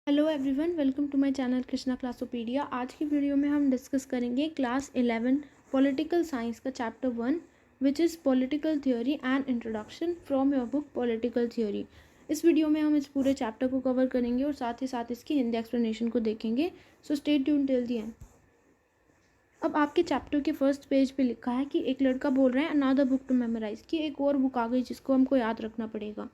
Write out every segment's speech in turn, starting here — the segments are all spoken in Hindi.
Hello everyone, welcome to my channel Krishna Classopedia. आज की वीडियो में हम डिस्कस करेंगे क्लास 11 पॉलिटिकल साइंस का chapter 1 which is political theory and introduction from your book political theory. इस वीडियो में हम इस पूरे चैप्टर को कवर करेंगे और साथ ही साथ इसकी हिंदी एक्सप्लेनेशन को देखेंगे। So stay tuned till the end. अब आपके चैप्टर के फर्स्ट पेज पे लिखा है कि एक लड़का बोल रहा है अनदर बुक टू मेमोराइज, कि एक और बुक आ गई जिसको हमको याद रखना पड़ेगा।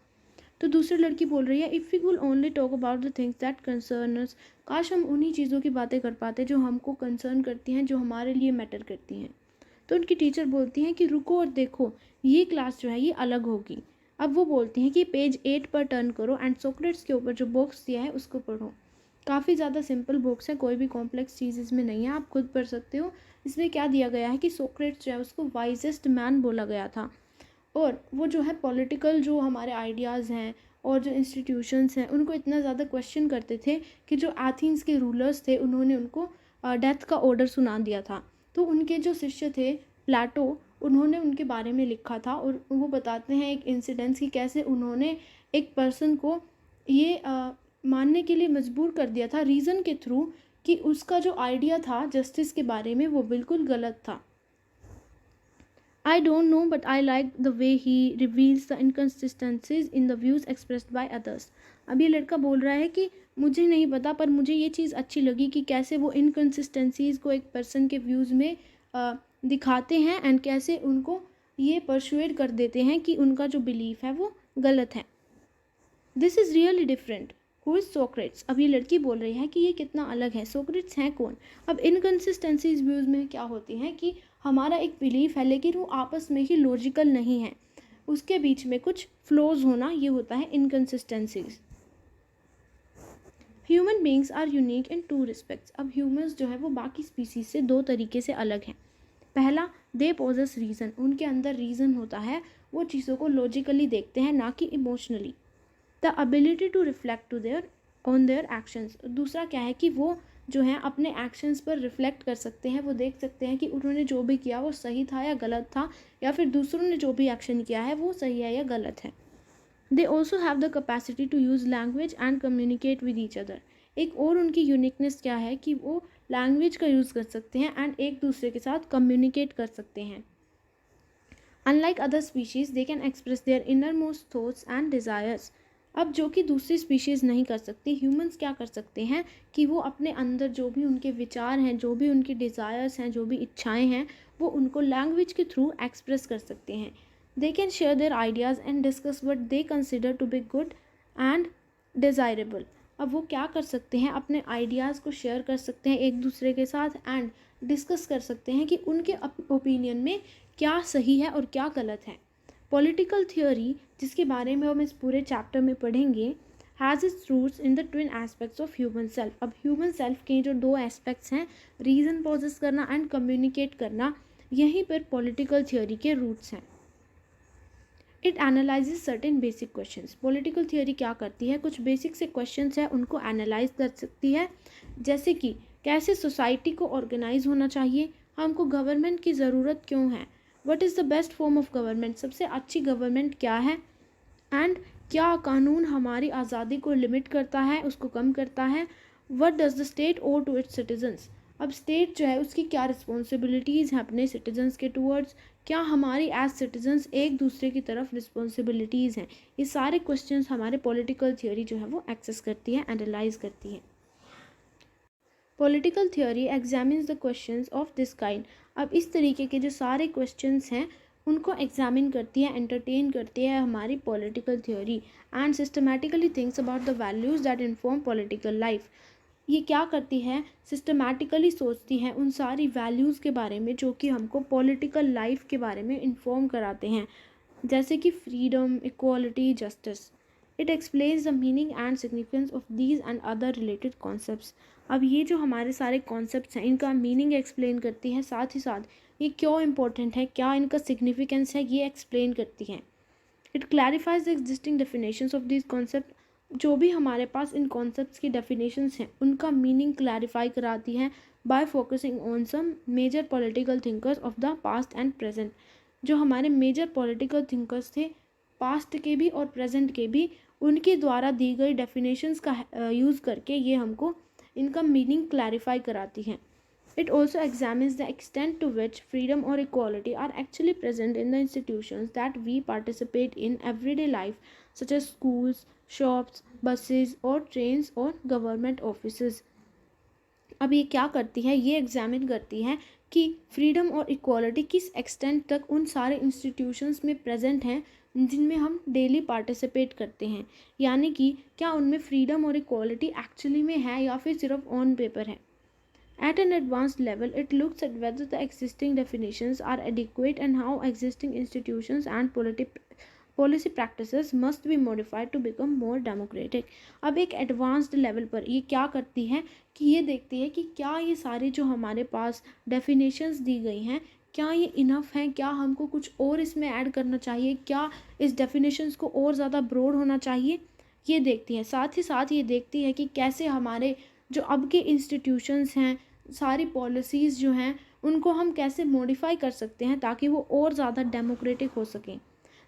तो दूसरी लड़की बोल रही है if we will only talk about the things that concern us, काश हम उन्हीं चीज़ों की बातें कर पाते जो हमको कंसर्न करती हैं, जो हमारे लिए मैटर करती हैं। तो उनकी टीचर बोलती हैं कि रुको और देखो, ये क्लास जो है ये अलग होगी। अब वो बोलती हैं कि पेज 8 पर टर्न करो एंड सोक्रेट्स के ऊपर जो बॉक्स दिया है उसको पढ़ो। काफ़ी ज़्यादा सिंपल बुक्स है, कोई भी कॉम्प्लेक्स चीज़ इसमें नहीं है, आप खुद पढ़ सकते हो। इसमें क्या दिया गया है कि सोक्रेट्स जो है उसको वाइजेस्ट मैन बोला गया था, और वो जो है पॉलिटिकल जो हमारे आइडियाज़ हैं और जो इंस्टीट्यूशंस हैं उनको इतना ज़्यादा क्वेश्चन करते थे कि जो एथेंस के रूलर्स थे उन्होंने उनको डेथ का ऑर्डर सुना दिया था। तो उनके जो शिष्य थे प्लेटो, उन्होंने उनके बारे में लिखा था और वो बताते हैं एक इंसिडेंस कि कैसे उन्होंने एक पर्सन को ये मानने के लिए मजबूर कर दिया था रीज़न के थ्रू कि उसका जो आइडिया था जस्टिस के बारे में वो बिल्कुल गलत था। I don't know, but I like the way he reveals the inconsistencies in the views expressed by others. अब ये लड़का बोल रहा है कि मुझे नहीं पता, पर मुझे ये चीज़ अच्छी लगी कि कैसे वो इनकन्सिस्टेंसीज़ को एक पर्सन के व्यूज़ में दिखाते हैं एंड कैसे उनको ये परसुएड कर देते हैं कि उनका जो बिलीफ है वो गलत है। This is really different. Who is Socrates? अब ये लड़की बोल रही है कि ये कितना अलग है, सोक्रेट्स हैं कौन? अब इनकन्सिस्टेंसीज व्यूज़ में क्या होती हैं कि हमारा एक बिलीफ है लेकिन वो आपस में ही लॉजिकल नहीं है, उसके बीच में कुछ फ्लोज होना, ये होता है inconsistencies. Human beings are unique in two respects. अब ह्यूमंस जो है वो बाकी स्पीसीज से दो तरीके से अलग हैं। पहला, दे पोजेस रीज़न, उनके अंदर रीज़न होता है, वो चीज़ों को लॉजिकली देखते हैं ना कि emotionally. The ability to reflect to their on their actions. दूसरा क्या है कि वो जो है अपने एक्शंस पर रिफ्लेक्ट कर सकते हैं, वो देख सकते हैं कि उन्होंने जो भी किया वो सही था या गलत था, या फिर दूसरों ने जो भी एक्शन किया है वो सही है या गलत है। They also have the capacity to use language and communicate with each other. एक और उनकी यूनिकनेस क्या है कि वो लैंग्वेज का यूज़ कर सकते हैं एंड एक दूसरे के साथ कम्युनिकेट कर सकते हैं। Unlike other species they can express their inner most thoughts and desires. अब जो कि दूसरी स्पीशीज़ नहीं कर सकती, ह्यूमंस क्या कर सकते हैं कि वो अपने अंदर जो भी उनके विचार हैं, जो भी उनके डिज़ायर्स हैं, जो भी इच्छाएं हैं, वो उनको लैंग्वेज के थ्रू एक्सप्रेस कर सकते हैं। They can share their ideas and discuss what they consider to be good and desirable. अब वो क्या कर सकते हैं, अपने आइडियाज़ को शेयर कर सकते हैं एक दूसरे के साथ एंड डिस्कस कर सकते हैं कि उनके ओपिनियन में क्या सही है और क्या गलत है। पॉलिटिकल थियोरी, जिसके बारे में हम इस पूरे चैप्टर में पढ़ेंगे, has its roots in the twin aspects of human self. अब ह्यूमन सेल्फ के जो दो एस्पेक्ट्स हैं, रीज़न पोजेस करना एंड कम्युनिकेट करना, यहीं पर पॉलिटिकल थियोरी के रूट्स हैं। It analyses certain basic questions. Political theory क्या करती है, कुछ बेसिक से क्वेश्चंस हैं उनको एनालाइज कर सकती है, जैसे कि कैसे सोसाइटी को ऑर्गेनाइज होना चाहिए, हमको गवर्नमेंट की ज़रूरत क्यों है, what is the best form of government, सबसे अच्छी गवर्नमेंट क्या है, एंड क्या कानून हमारी आज़ादी को लिमिट करता है, उसको कम करता है, what does the state owe to its citizens. अब स्टेट जो है उसकी क्या रिस्पॉन्सिबिलिटीज़ हैं अपने सिटीजन्स के टूवर्ड्स, क्या हमारी एज सिटीजन्स एक दूसरे की तरफ रिस्पॉन्सिबिलिटीज़ हैं। ये सारे क्वेश्चंस हमारे पॉलिटिकल थियोरी जो है वो एक्सेस करती है, एनालाइज करती है। Political theory examines the questions of this kind. अब इस तरीके के जो सारे क्वेश्चंस हैं उनको एग्जामिन करती है, एंटरटेन करती है हमारी political theory, and systematically thinks about the values that inform political life. ये क्या करती है, सिस्टमैटिकली सोचती है उन सारी वैल्यूज़ के बारे में जो कि हमको पॉलिटिकल लाइफ के बारे में इन्फॉर्म कराते हैं, जैसे कि freedom, equality, justice. It explains the meaning and significance of these and other related concepts. अब ये जो हमारे सारे कॉन्सेप्ट्स हैं इनका मीनिंग एक्सप्लेन करती है, साथ ही साथ ये क्यों इम्पोर्टेंट है, क्या इनका सिग्निफिकेंस है, ये एक्सप्लेन करती हैं। It clarifies the existing definitions of this concept. जो भी हमारे पास इन कॉन्सेप्ट्स की डेफिनेशंस हैं उनका मीनिंग क्लैरिफाई कराती हैं by focusing on some major political thinkers of the past and present. जो हमारे मेजर पॉलिटिकल थिंकर्स थे, पास्ट के भी और प्रेजेंट के भी, उनके द्वारा दी गई डेफिनेशंस का यूज़ करके ये हमको इनका मीनिंग क्लैरिफाई कराती हैं. It also examines the extent to which freedom or equality are actually present in the institutions that we participate in everyday life, such as schools, shops, buses, or trains or government offices. अब ये क्या करती है, ये एग्जामिन करती है कि फ्रीडम और इक्वालिटी किस एक्सटेंट तक उन सारे इंस्टीट्यूशंस में प्रेजेंट हैं जिनमें हम डेली पार्टिसिपेट करते हैं. यानी कि क्या उनमें फ्रीडम और इक्वालिटी एक्चुअली में है या फिर सिर्फ ऑन पेपर है. At an advanced level, it looks at whether the existing definitions are adequate and how existing institutions and policy practices must be modified to become more democratic. अब एक एडवांस्ड लेवल पर ये क्या करती है कि ये देखती है कि क्या ये सारे जो हमारे पास डेफिनेशंस दी गई हैं क्या ये इनफ हैं, क्या हमको कुछ और इसमें ऐड करना चाहिए, क्या इस डेफिनेशंस को और ज़्यादा ब्रॉड होना चाहिए, ये देखती है. साथ ही साथ ये देखती है कि कैसे हमारे जो अब के इंस्टीट्यूशंस हैं, सारी पॉलिसीज़ जो हैं उनको हम कैसे मॉडिफाई कर सकते हैं ताकि वो और ज़्यादा डेमोक्रेटिक हो सकें.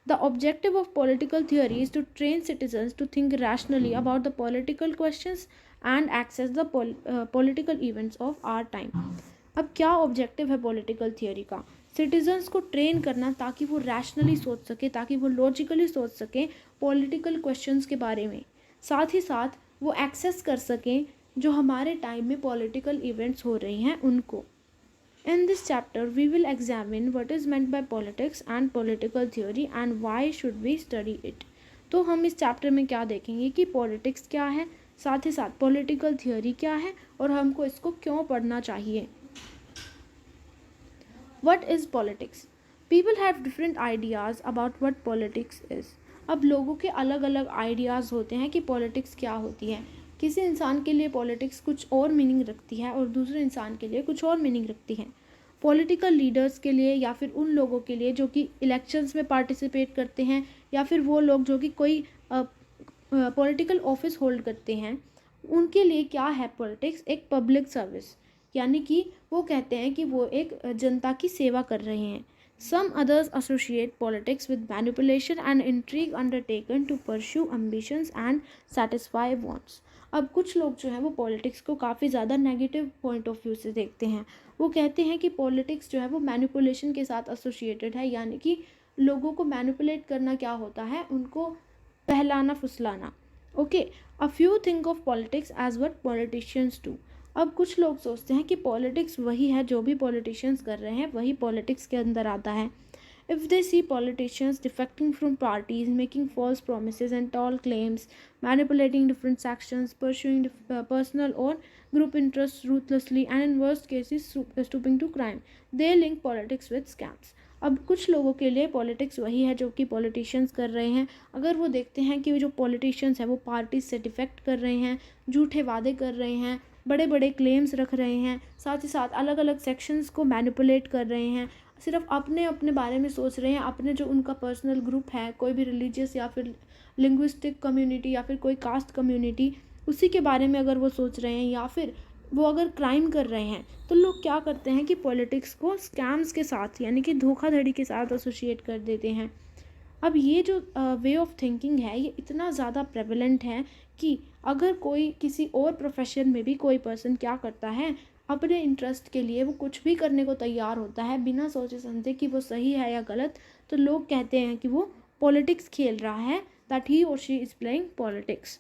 The objective of political theory is to train citizens to think rationally about the political questions and assess the political events of our time. अब क्या ऑब्जेक्टिव है पॉलिटिकल थियोरी का? सिटीजन्स को ट्रेन करना ताकि वो रैशनली सोच सके, ताकि वो लॉजिकली सोच सकें पॉलिटिकल क्वेश्चंस के बारे में. साथ ही साथ वो एक्सेस कर सकें जो हमारे टाइम में पॉलिटिकल इवेंट्स हो रही हैं उनको. In this chapter we will examine what is meant by politics and political theory and why should we study it. तो हम इस चैप्टर में क्या देखेंगे कि पॉलिटिक्स क्या है, साथ ही साथ पॉलिटिकल थ्योरी क्या है और हमको इसको क्यों पढ़ना चाहिए. What is politics? People have different ideas about what politics is. अब लोगों के अलग अलग आइडियाज़ होते हैं कि पॉलिटिक्स क्या होती है. किसी इंसान के लिए पॉलिटिक्स कुछ और मीनिंग रखती है और दूसरे इंसान के लिए कुछ और मीनिंग रखती है. पॉलिटिकल लीडर्स के लिए या फिर उन लोगों के लिए जो कि इलेक्शंस में पार्टिसिपेट करते हैं या फिर वो लोग जो कि कोई पॉलिटिकल ऑफिस होल्ड करते हैं, उनके लिए क्या है पॉलिटिक्स? एक पब्लिक सर्विस. यानी कि वो कहते हैं कि वो एक जनता की सेवा कर रहे हैं. Some others associate politics with manipulation and intrigue undertaken to pursue ambitions and satisfy wants. अब कुछ लोग जो हैं वो पॉलिटिक्स को काफ़ी ज़्यादा नेगेटिव पॉइंट ऑफ व्यू से देखते हैं. वो कहते हैं कि पॉलिटिक्स जो है वो मैनिपुलेशन के साथ एसोसिएटेड है. यानी कि लोगों को मैनिपुलेट करना क्या होता है, उनको बहलाना फुसलाना. Okay, a few think of politics as what politicians do. अब कुछ लोग सोचते हैं कि पॉलिटिक्स वही है, जो भी पॉलिटिशियंस कर रहे हैं वही पॉलिटिक्स के अंदर आता है. If they see politicians defecting from parties, making false promises and tall claims, manipulating different sections, pursuing personal or group interests ruthlessly, and in worst cases stooping to crime, they link politics with scams. अब कुछ लोगों के लिए पॉलिटिक्स वही है जो कि पॉलिटिशियंस कर रहे हैं. अगर वो देखते हैं कि जो पॉलिटिशियंस हैं वो पार्टीज से डिफेक्ट कर रहे हैं, झूठे वादे कर रहे हैं, बड़े बड़े क्लेम्स रख रहे हैं, साथ ही साथ अलग अलग सेक्शंस को मैनिपुलेट कर रहे हैं, सिर्फ अपने अपने बारे में सोच रहे हैं, अपने जो उनका पर्सनल ग्रुप है, कोई भी रिलीजियस या फिर लिंग्विस्टिक कम्युनिटी या फिर कोई कास्ट कम्युनिटी, उसी के बारे में अगर वो सोच रहे हैं या फिर वो अगर क्राइम कर रहे हैं, तो लोग क्या करते हैं कि पॉलिटिक्स को स्कैम्स के साथ यानी कि धोखाधड़ी के साथ एसोसिएट कर देते हैं. अब ये जो वे ऑफ थिंकिंग है ये इतना ज़्यादा प्रेवलेंट है कि अगर कोई किसी और प्रोफेशन में भी कोई पर्सन क्या करता है, अपने इंटरेस्ट के लिए वो कुछ भी करने को तैयार होता है बिना सोचे समझे कि वो सही है या गलत, तो लोग कहते हैं कि वो पॉलिटिक्स खेल रहा है, दैट ही और she is playing politics.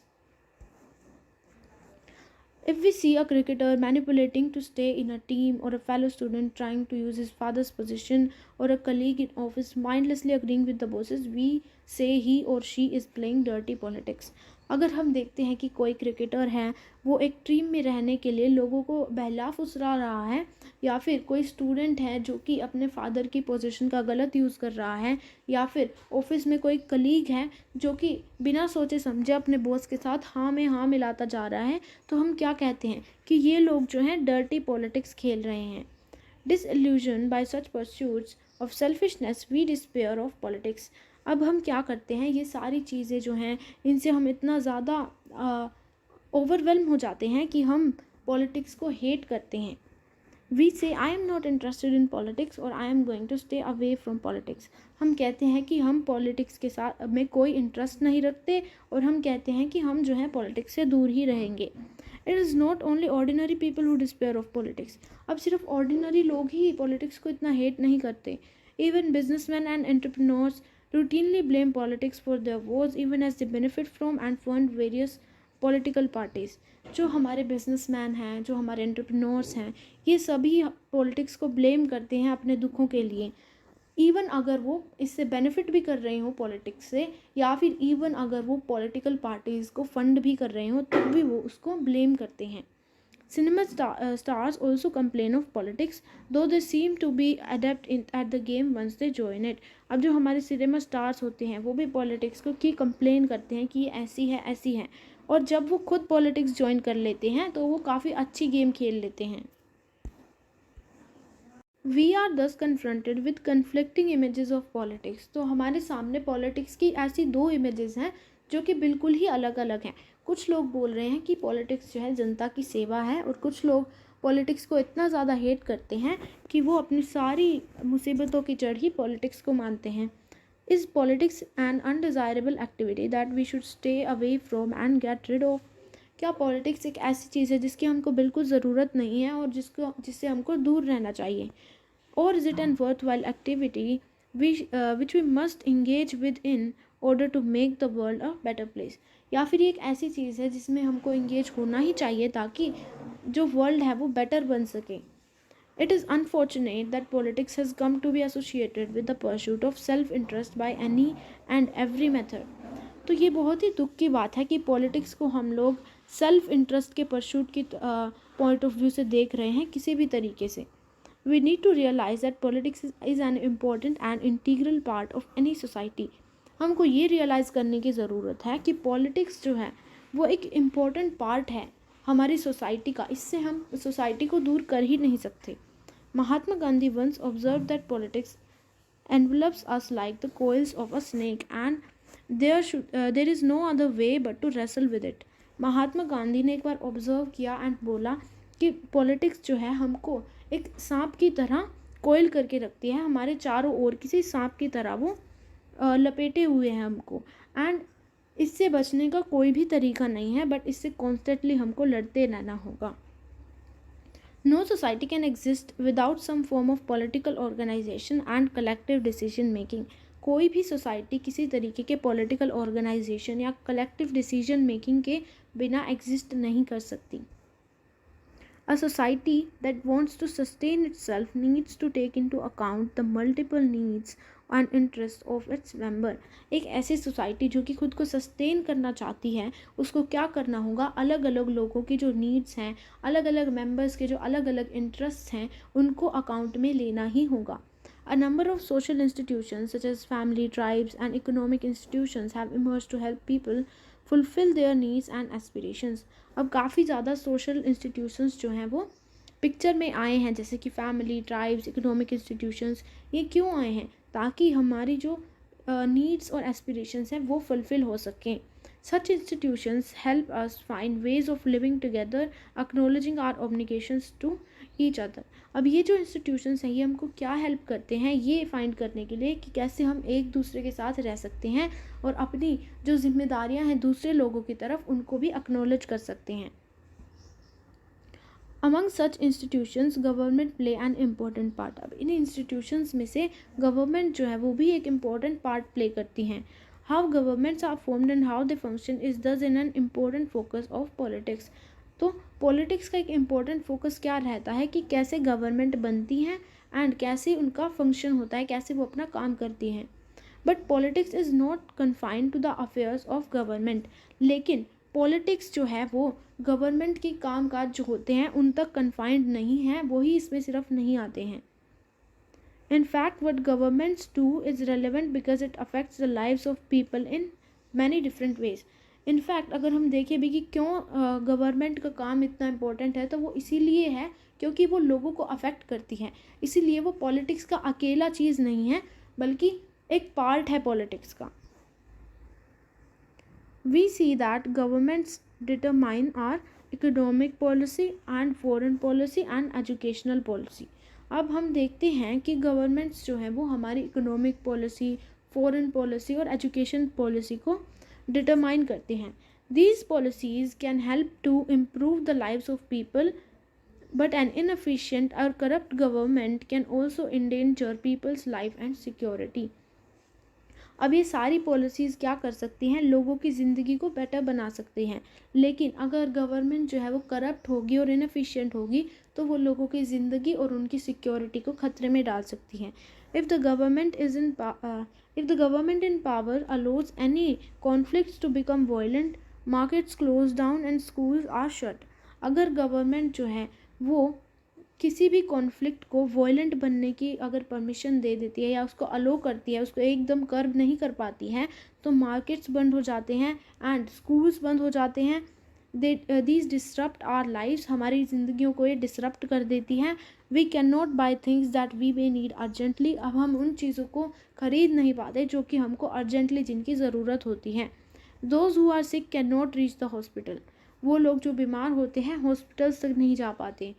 If we see a cricketer manipulating to stay in a team, or a fellow student trying to use his father's position, or a colleague in office mindlessly agreeing with the bosses, we say he or she is playing dirty politics. अगर हम देखते हैं कि कोई क्रिकेटर है वो एक टीम में रहने के लिए लोगों को बहला फुसला रहा है, या फिर कोई स्टूडेंट है जो कि अपने फादर की पोजीशन का गलत यूज़ कर रहा है, या फिर ऑफिस में कोई कलीग है जो कि बिना सोचे समझे अपने बॉस के साथ हाँ में हाँ मिलाता जा रहा है, तो हम क्या कहते हैं कि ये लोग जो हैं डर्टी पॉलिटिक्स खेल रहे हैं. Disillusion by such pursuits of selfishness we despair of politics. अब हम क्या करते हैं, ये सारी चीज़ें जो हैं इनसे हम इतना ज़्यादा ओवरवेल्म हो जाते हैं कि हम पॉलिटिक्स को हेट करते हैं. We say I am not interested in politics और I am going to stay away from politics. हम कहते हैं कि हम पॉलिटिक्स के साथ में कोई इंटरेस्ट नहीं रखते और हम कहते हैं कि हम जो है पॉलिटिक्स से दूर ही रहेंगे। It is not only ordinary people who despair of politics. अब सिर्फ ऑर्डिनरी लोग ही पॉलिटिक्स को इतना हेट नहीं करते। Even businessman and entrepreneurs routinely blame politics for their woes even as they benefit from and fund various political parties। जो हमारे बिजनेसमैन हैं, जो हमारे एंटरप्रेन्योर्स हैं, ये सभी पॉलिटिक्स को ब्लेम करते हैं अपने दुखों के लिए, इवन अगर वो इससे बेनिफिट भी कर रहे हों पॉलिटिक्स से, या फिर इवन अगर वो पॉलिटिकल पार्टीज़ को फंड भी कर रहे हों तब भी वो उसको ब्लेम करते हैं। Cinema stars also complain of politics, though they seem to be adept at the game once they join it। अब जो हमारे सिनेमा स्टार्स होते हैं वो भी पॉलिटिक्स को की कंप्लेन करते हैं कि ये ऐसी है, और जब वो खुद पॉलिटिक्स ज्वाइन कर लेते हैं तो वो काफ़ी अच्छी गेम खेल लेते हैं। वी आर दस confronted with conflicting images of politics. तो हमारे सामने पॉलिटिक्स की ऐसी दो इमेजेस हैं जो कि बिल्कुल ही अलग अलग हैं। कुछ लोग बोल रहे हैं कि पॉलिटिक्स जो है जनता की सेवा है, और कुछ लोग पॉलिटिक्स को इतना ज़्यादा हेट करते हैं कि वो अपनी सारी मुसीबतों की जड़ ही पॉलिटिक्स को मानते हैं। Is politics an undesirable activity that we should stay away from and get rid of. क्या पॉलिटिक्स एक ऐसी चीज़ है जिसकी हमको बिल्कुल ज़रूरत नहीं है और जिससे हमको दूर रहना चाहिए? Or is it an worthwhile activity which we must engage with in order to make the world a better place? या फिर ये एक ऐसी चीज़ है जिसमें हमको इंगेज होना ही चाहिए ताकि जो वर्ल्ड है वो बेटर बन सके। It is unfortunate that politics has come to be associated with the pursuit of self-interest by any and every method। तो ये बहुत ही दुख की बात है कि पॉलिटिक्स को हम लोग सेल्फ इंटरेस्ट के परसूट की पॉइंट ऑफ व्यू से देख रहे हैं किसी भी तरीके से। We need to realize that politics is an important and integral part of any society। हमको ये रियलाइज़ करने की ज़रूरत है कि पॉलिटिक्स जो है वो एक इम्पॉर्टेंट पार्ट है हमारी सोसाइटी का, इससे हम सोसाइटी को दूर कर ही नहीं सकते। Mahatma Gandhi once observed that politics envelops us like the coils of a snake and there is no other way but to wrestle with it। Mahatma Gandhi ने एक बार ऑब्जर्व किया एंड बोला कि पॉलिटिक्स जो है हमको एक सांप की तरह कोयल करके रखती है, हमारे चारों ओर किसी सांप की तरह वो लपेटे हुए हैं हमको, एंड इससे बचने का कोई भी तरीका नहीं है, बट इससे कॉन्स्टेंटली हमको लड़ते रहना होगा। No society can exist without some form of political organisation and collective decision making. कोई भी सोसाइटी किसी तरीके के पॉलिटिकल ऑर्गेनाइजेशन या कलेक्टिव डिसीजन मेकिंग के बिना एग्जिस्ट नहीं कर सकती। A society that wants to sustain itself needs to take into account the multiple needs and interests of its member। एक ऐसी सोसाइटी जो कि खुद को सस्टेन करना चाहती है उसको क्या करना होगा, अलग अलग लोगों की जो नीड्स हैं, अलग अलग मेंबर्स के जो अलग अलग इंटरेस्ट हैं उनको अकाउंट में लेना ही होगा। A number of social institutions such as family, tribes and economic institutions have emerged to help people fulfill their needs and aspirations। अब काफ़ी ज़्यादा सोशल इंस्टीट्यूशंस जो हैं वो पिक्चर में आए हैं, जैसे कि फैमिली, ट्राइब्स, इकोनॉमिक इंस्टीट्यूशंस। ये क्यों आए हैं? ताकि हमारी जो नीड्स और एस्पिरेशंस हैं वो फुलफ़िल हो सकें। Such institutions help us find ways of living together acknowledging our obligations to each other. अब ये जो इंस्टीट्यूशंस हैं ये हमको क्या हेल्प करते हैं ये फाइंड करने के लिए कि कैसे हम एक दूसरे के साथ रह सकते हैं और अपनी जो जिम्मेदारियां हैं दूसरे लोगों की तरफ उनको भी एक्नॉलेज कर सकते हैं। Among such institutions government play an important part. अब इन इंस्टीट्यूशंस में से गवर्नमेंट जो है वो भी एक इम्पोर्टेंट पार्ट प्ले करती हैं। How governments are formed and how they function is thus in an important focus of politics. तो पॉलिटिक्स का एक इम्पोर्टेंट फोकस क्या रहता है कि कैसे गवर्नमेंट बनती हैं एंड कैसे उनका फंक्शन होता है, कैसे वो अपना काम करती हैं। But politics is not confined to the affairs of government. लेकिन पॉलिटिक्स जो है वो गवर्नमेंट के काम काज जो होते हैं उन तक कन्फाइंड नहीं है, वही इसमें सिर्फ नहीं आते हैं। In fact, what governments do is relevant because it affects the lives of people in many different ways। In fact अगर हम देखें भी कि क्यों गवर्नमेंट का काम इतना इम्पोर्टेंट है तो वो इसीलिए है क्योंकि वो लोगों को अफेक्ट करती है, इसीलिए वो पॉलिटिक्स का अकेला चीज़ नहीं है बल्कि एक पार्ट है पॉलिटिक्स का। We see that governments determine our economic policy and foreign policy and educational policy. अब हम देखते हैं कि गवर्नमेंट्स जो हैं वो हमारी इकोनॉमिक पॉलिसी, फॉरेन पॉलिसी और एजुकेशन पॉलिसी को डिटरमाइन करते हैं। These policies can help to improve the lives of people, but an inefficient or corrupt government can also endanger people's life and security. अब ये सारी पॉलिसीज़ क्या कर सकती हैं, लोगों की ज़िंदगी को बेटर बना सकती हैं, लेकिन अगर गवर्नमेंट जो है वो करप्ट होगी और इनएफिशिएंट होगी तो वो लोगों की ज़िंदगी और उनकी सिक्योरिटी को खतरे में डाल सकती हैं। If the government in power allows any conflicts to become violent, markets close down and schools are shut। अगर गवर्नमेंट जो है वो किसी भी कॉन्फ्लिक्ट को वॉयलेंट बनने की अगर परमिशन दे देती है या उसको अलो करती है, उसको एकदम कर्ब नहीं कर पाती है, तो मार्केट्स बंद हो जाते हैं एंड स्कूल्स बंद हो जाते हैं। दीज डिसरप्ट आवर लाइव्स, हमारी ज़िंदगियों को ये डिसरप्ट कर देती हैं। We can not buy things that we may need urgently, अब हम उन चीज़ों को ख़रीद नहीं पाते जो कि हमको अर्जेंटली जिनकी ज़रूरत होती है। Those who are sick can not reach the hospital, वो लोग जो बीमार होते हैं हॉस्पिटल्स तक नहीं जा पाते।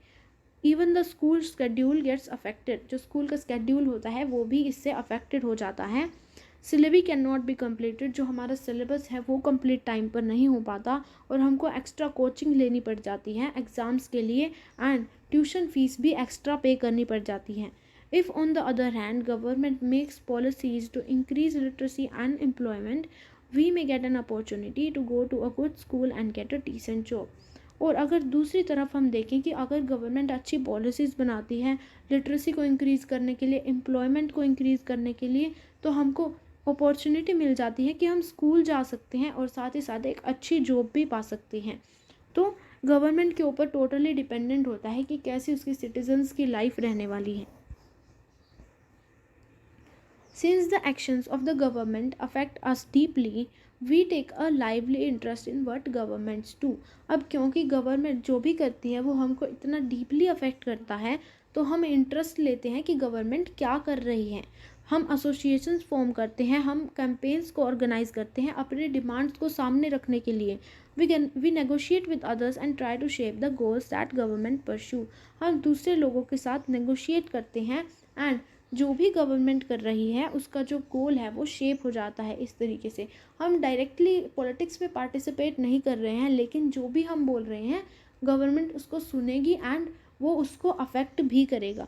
Even the school schedule gets affected, जो स्कूल का स्केड्यूल होता है वो भी इससे अफेक्टेड हो जाता है। Syllabi can not be completed, जो हमारा सिलेबस है वो कंप्लीट टाइम पर नहीं हो पाता और हमको एक्स्ट्रा कोचिंग लेनी पड़ जाती है एग्ज़ाम्स के लिए एंड ट्यूशन फीस भी एक्स्ट्रा पे करनी पड़ जाती है। If on the other hand government makes policies to increase literacy and employment, we may get an opportunity to go to a good school and get a decent job. और अगर दूसरी तरफ हम देखें कि अगर गवर्नमेंट अच्छी पॉलिसीज़ बनाती है लिटरेसी को इंक्रीज़ करने के लिए, एम्प्लॉयमेंट को इंक्रीज़ करने के लिए, तो हमको अपॉर्चुनिटी मिल जाती है कि हम स्कूल जा सकते हैं और साथ ही साथ एक अच्छी जॉब भी पा सकते हैं। तो गवर्नमेंट के ऊपर टोटली डिपेंडेंट होता है कि कैसी उसकी सिटीजन्स की लाइफ रहने वाली है। Since the actions of the government affect us deeply, we take a lively interest in what governments do। अब क्योंकि गवर्नमेंट जो भी करती है वो हमको इतना डीपली अफेक्ट करता है तो हम इंटरेस्ट लेते हैं कि गवर्नमेंट क्या कर रही है। हम एसोसिएशंस फॉर्म करते हैं, हम कैंपेन्स को ऑर्गेनाइज करते हैं अपने डिमांड्स को सामने रखने के लिए। We negotiate with others and try to shape the goals that government pursue. हम दूसरे लोगों के साथ नेगोशिएट करते हैं एंड जो भी गवर्नमेंट कर रही है उसका जो गोल है वो शेप हो जाता है। इस तरीके से हम डायरेक्टली पॉलिटिक्स में पार्टिसिपेट नहीं कर रहे हैं, लेकिन जो भी हम बोल रहे हैं गवर्नमेंट उसको सुनेगी एंड वो उसको अफेक्ट भी करेगा।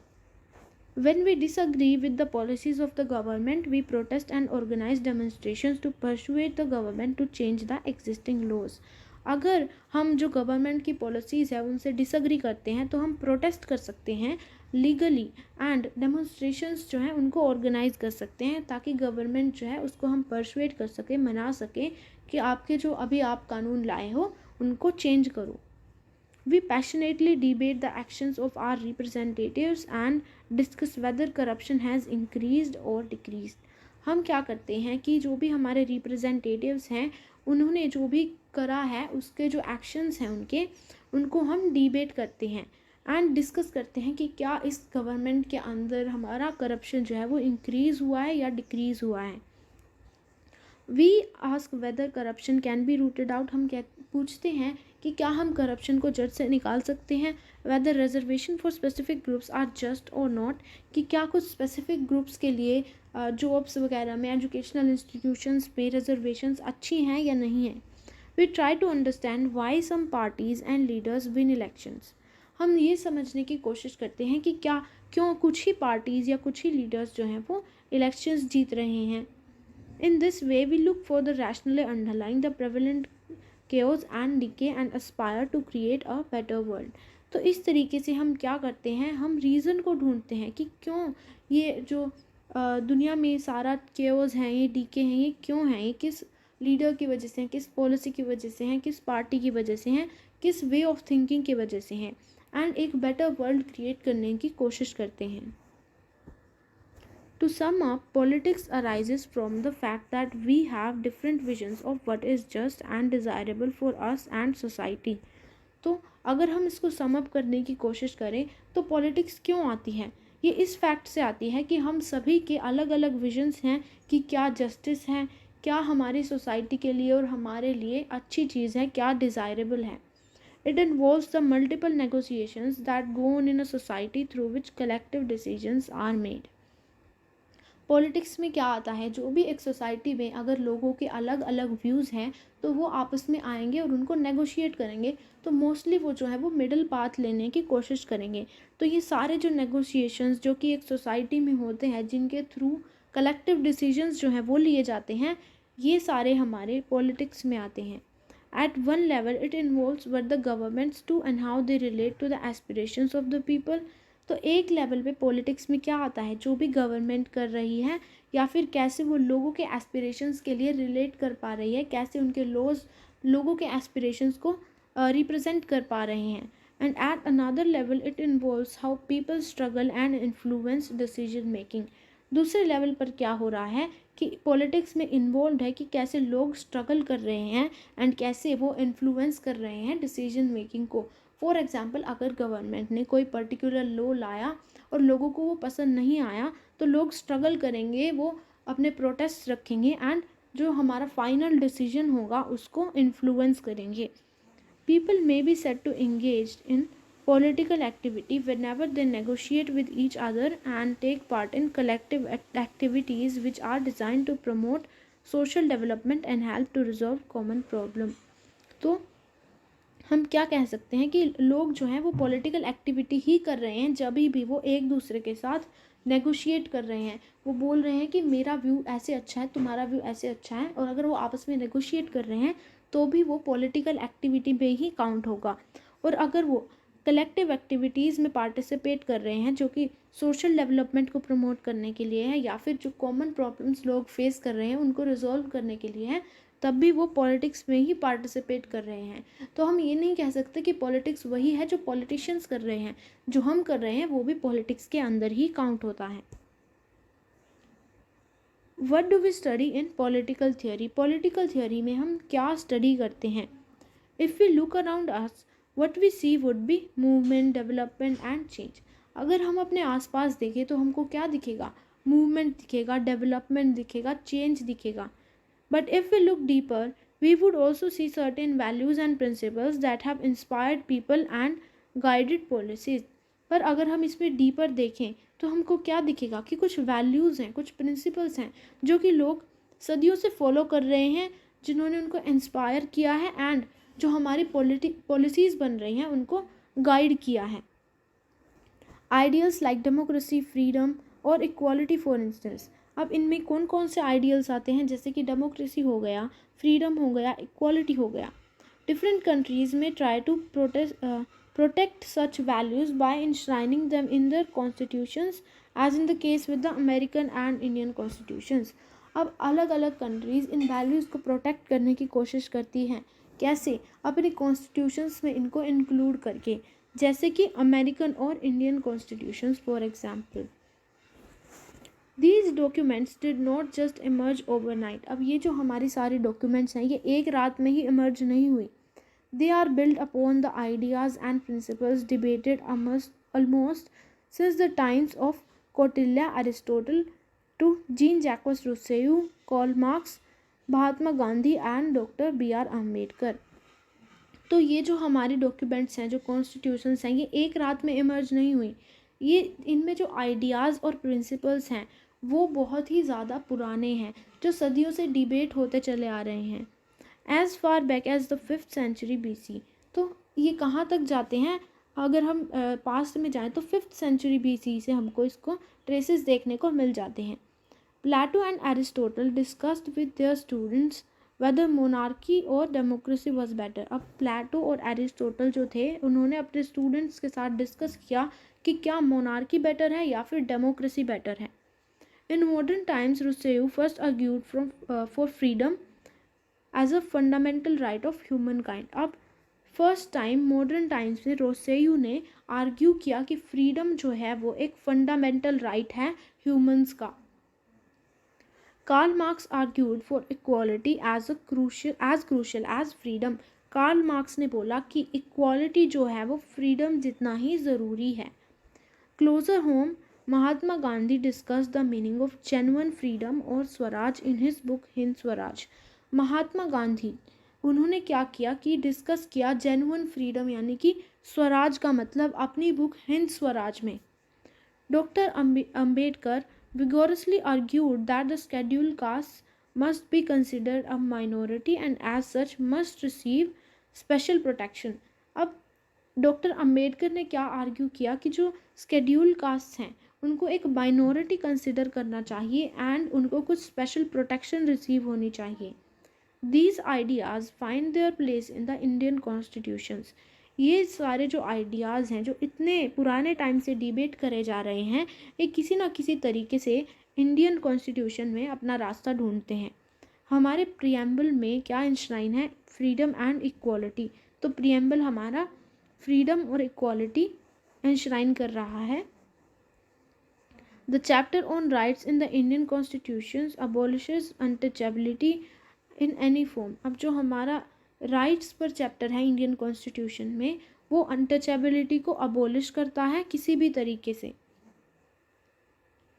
When we disagree with the policies of the government, we protest and organize demonstrations to persuade the government to change the existing laws। अगर हम जो गवर्नमेंट की पॉलिसीज़ है उनसे डिसअग्री करते हैं तो हम प्रोटेस्ट कर सकते हैं लीगली एंड डेमोन्स्ट्रेशंस जो हैं उनको ऑर्गेनाइज कर सकते हैं ताकि गवर्नमेंट जो है उसको हम परसुएड कर सकें, मना सकें कि आपके जो अभी आप कानून लाए हो उनको चेंज करो। We passionately debate the actions of our representatives and discuss whether corruption has increased or decreased। हम क्या करते हैं कि जो भी हमारे रिप्रेजेंटेटिव्स हैं उन्होंने जो भी करा है उसके जो एक्शंस हैं उनको हम डिबेट करते हैं एंड डिस्कस करते हैं कि क्या इस गवर्नमेंट के अंदर हमारा करप्शन जो है वो इंक्रीज़ हुआ है या डिक्रीज़ हुआ है। We ask whether corruption can be rooted out, हम क्या पूछते हैं कि क्या हम करप्शन को जड़ से निकाल सकते हैं। Whether reservation for specific groups are just और नॉट, कि क्या कुछ स्पेसिफिक ग्रुप्स के लिए जॉब्स वगैरह में, एजुकेशनल इंस्टीट्यूशंस पे रिजर्वेशंस अच्छी हैं या नहीं हैं। We try to understand why some parties and leaders win elections, हम ये समझने की कोशिश करते हैं कि क्यों कुछ ही पार्टीज़ या कुछ ही लीडर्स जो हैं वो इलेक्शंस जीत रहे हैं। In this way, we look for the rationale underlying the prevalent chaos and decay and aspire to create a better world। तो इस तरीके से हम क्या करते हैं, हम रीज़न को ढूंढते हैं कि क्यों ये जो दुनिया में सारा chaos है, ये डीके हैं, ये क्यों है, ये किस लीडर की वजह से हैं, किस पॉलिसी की वजह से हैं, किस पार्टी की वजह से हैं, किस वे ऑफ थिंकिंग की वजह से हैं एंड एक बेटर वर्ल्ड क्रिएट करने की कोशिश करते हैं। To sum up, politics arises from the fact that we have different visions of what is just and desirable for us and society। तो अगर हम इसको सम अप करने की कोशिश करें तो पॉलिटिक्स क्यों आती है, ये इस फैक्ट से आती है कि हम सभी के अलग अलग विजन्स हैं कि क्या जस्टिस है, क्या हमारी सोसाइटी के लिए और हमारे लिए अच्छी चीज़ है, क्या डिज़ायरेबल है। It involves the multiple negotiations that go on in a society through which collective decisions are made. Politics में क्या आता है, जो भी एक सोसाइटी में अगर लोगों के अलग अलग व्यूज़ हैं तो वो आपस में आएंगे और उनको नेगोशिएट करेंगे, तो मोस्टली वो जो है वो मिडल पाथ लेने की कोशिश करेंगे। तो ये सारे जो नेगोशिएशंस जो कि एक सोसाइटी में होते हैं, जिनके थ्रू कलेक्टिव डिसीजंस जो हैं वो लिए जाते हैं, ये सारे हमारे पॉलिटिक्स में आते हैं। At one level it involves what the governments do and how they relate to the aspirations of the people. तो एक लेवल पे पॉलिटिक्स में क्या आता है, जो भी गवर्नमेंट कर रही है या फिर कैसे वो लोगों के एस्पिरेशंस के लिए रिलेट कर पा रही है, कैसे उनके लॉज लोगों के एस्पिरेशंस को रिप्रेजेंट कर पा रहे हैं। And at another level it involves how people struggle and influence decision making. दूसरे लेवल पर क्या हो रहा है कि पॉलिटिक्स में इन्वॉल्व है कि कैसे लोग स्ट्रगल कर रहे हैं एंड कैसे वो इन्फ्लुएंस कर रहे हैं डिसीजन मेकिंग को। फॉर एग्ज़ाम्पल, अगर गवर्नमेंट ने कोई पर्टिकुलर लॉ लाया और लोगों को वो पसंद नहीं आया, तो लोग स्ट्रगल करेंगे, वो अपने प्रोटेस्ट रखेंगे एंड जो हमारा फाइनल डिसीजन होगा उसको इन्फ्लुएंस करेंगे। People may be said to engage in political activity whenever they negotiate with each other and take part in collective activities which are designed to promote social development and help to resolve common problem। तो हम क्या कह सकते हैं कि लोग जो हैं वो पॉलिटिकल एक्टिविटी ही कर रहे हैं जब भी वो एक दूसरे के साथ नेगोशिएट कर रहे हैं। वो बोल रहे हैं कि मेरा व्यू ऐसे अच्छा है, तुम्हारा व्यू ऐसे अच्छा है, और अगर वो आपस में नेगोशिएट कर रहे हैं तो भी वो पॉलिटिकल एक्टिविटी में ही काउंट होगा। और अगर वो कलेक्टिव एक्टिविटीज़ में पार्टिसिपेट कर रहे हैं जो कि सोशल डेवलपमेंट को प्रमोट करने के लिए है, या फिर जो कॉमन प्रॉब्लम्स लोग फेस कर रहे हैं उनको रिजॉल्व करने के लिए है, तब भी वो पॉलिटिक्स में ही पार्टिसिपेट कर रहे हैं। तो हम ये नहीं कह सकते कि पॉलिटिक्स वही है जो पॉलिटिशियंस कर रहे हैं, जो हम कर रहे हैं वो भी पॉलिटिक्स के अंदर ही काउंट होता है। What do we study in political theory? Political theory में हम क्या स्टडी करते हैं? If we look around us what we see would be movement, development and change. अगर हम अपने आसपास देखें तो हमको क्या दिखेगा? मूवमेंट दिखेगा, डेवलपमेंट दिखेगा, चेंज दिखेगा। But if we look deeper, we would also see certain values and principles that have inspired people and guided policies। पर अगर हम इसमें डीपर देखें तो हमको क्या दिखेगा कि कुछ वैल्यूज़ हैं, कुछ प्रिंसिपल्स हैं जो कि लोग सदियों से फॉलो कर रहे हैं, जिन्होंने उनको इंस्पायर किया है एंड जो हमारी पॉलिसीज़ बन रही हैं उनको गाइड किया है। आइडियल्स लाइक डेमोक्रेसी, फ्रीडम और इक्वालिटी फॉर इंस्टेंस। अब इनमें कौन कौन से आइडियल्स आते हैं? जैसे कि डेमोक्रेसी हो गया, फ्रीडम हो गया, इक्वालिटी हो गया। डिफरेंट कंट्रीज़ में try to protect such values by enshrining them in their constitutions as in the case with the American and Indian constitutions. अब अलग अलग कंट्रीज़ इन वैल्यूज़ को प्रोटेक्ट करने की कोशिश करती हैं। कैसे? अपने कॉन्स्टिट्यूशंस में इनको इंक्लूड करके, जैसे कि अमेरिकन और Indian constitutions for example. These documents did not just emerge overnight। अब ये जो हमारी सारी डॉक्यूमेंट्स हैं ये एक रात में ही इमर्ज नहीं हुई। They are built upon the ideas and principles debated almost since the times of Kautilya, Aristotle to Jean-Jacques Rousseau, Karl Marx, Mahatma Gandhi and doctor B.R. Ambedkar. तो ये जो हमारी डॉक्यूमेंट्स हैं, जो कॉन्स्टिट्यूशंस हैं, ये एक रात में इमर्ज नहीं हुई। ये इनमें जो आइडियाज़ और प्रिंसिपल्स हैं वो बहुत ही ज़्यादा पुराने हैं, जो सदियों से डिबेट होते चले आ रहे हैं। As far back as the 5th century BC। तो ये कहाँ तक जाते हैं? अगर हम पास्ट में जाएं तो 5th century BC से हमको इसको ट्रेसेस देखने को मिल जाते हैं। Plato and Aristotle discussed with their students whether monarchy और डेमोक्रेसी वॉज बेटर। अब प्लेटो और एरिस्टोटल जो थे उन्होंने अपने स्टूडेंट्स के साथ डिस्कस किया कि क्या मोनार्की बेटर है या फिर डेमोक्रेसी बेटर है। In modern times, Rousseau first argued for freedom as a fundamental right of humankind। अब फर्स्ट टाइम मॉडर्न टाइम्स में रोसेयू ने आर्ग्यू किया कि फ्रीडम जो है वो एक फंडामेंटल राइट है ह्यूमंस का। Karl Marx argued for equality as crucial as freedom. Karl Marx ने बोला कि इक्वालिटी जो है वो फ्रीडम जितना ही ज़रूरी है। Closer home, Mahatma Gandhi discuss the meaning of genuine freedom और swaraj in his book Hind Swaraj. Mahatma Gandhi उन्होंने क्या किया कि डिस्कस किया जेन्युइन फ्रीडम यानी कि स्वराज का मतलब अपनी बुक हिंद स्वराज में। Doctor Ambedkar vigorously argued that the scheduled castes must be considered a minority and as such must receive special protection। अब डॉक्टर अंबेडकर ने क्या आर्ग्यू किया कि जो स्केड्यूल कास्ट हैं उनको एक माइनॉरिटी कंसिडर करना चाहिए एंड उनको कुछ स्पेशल प्रोटेक्शन रिसीव होनी चाहिए। These ideas find their place in the Indian constitutions. ये सारे जो आइडियाज़ हैं जो इतने पुराने टाइम से डिबेट करे जा रहे हैं, ये किसी ना किसी तरीके से इंडियन कॉन्स्टिट्यूशन में अपना रास्ता ढूंढते हैं। हमारे प्रियम्बल में क्या इंश्राइन है? Freedom and equality. तो प्रियम्बल हमारा फ्रीडम और इक्वालिटी इंश्राइन कर रहा है। The chapter on rights in the Indian constitution अबॉलिशेस untouchability in any form. अब जो हमारा राइट्स पर चैप्टर है इंडियन कॉन्स्टिट्यूशन में, वो अनटचेबिलिटी को अबॉलिश करता है किसी भी तरीके से।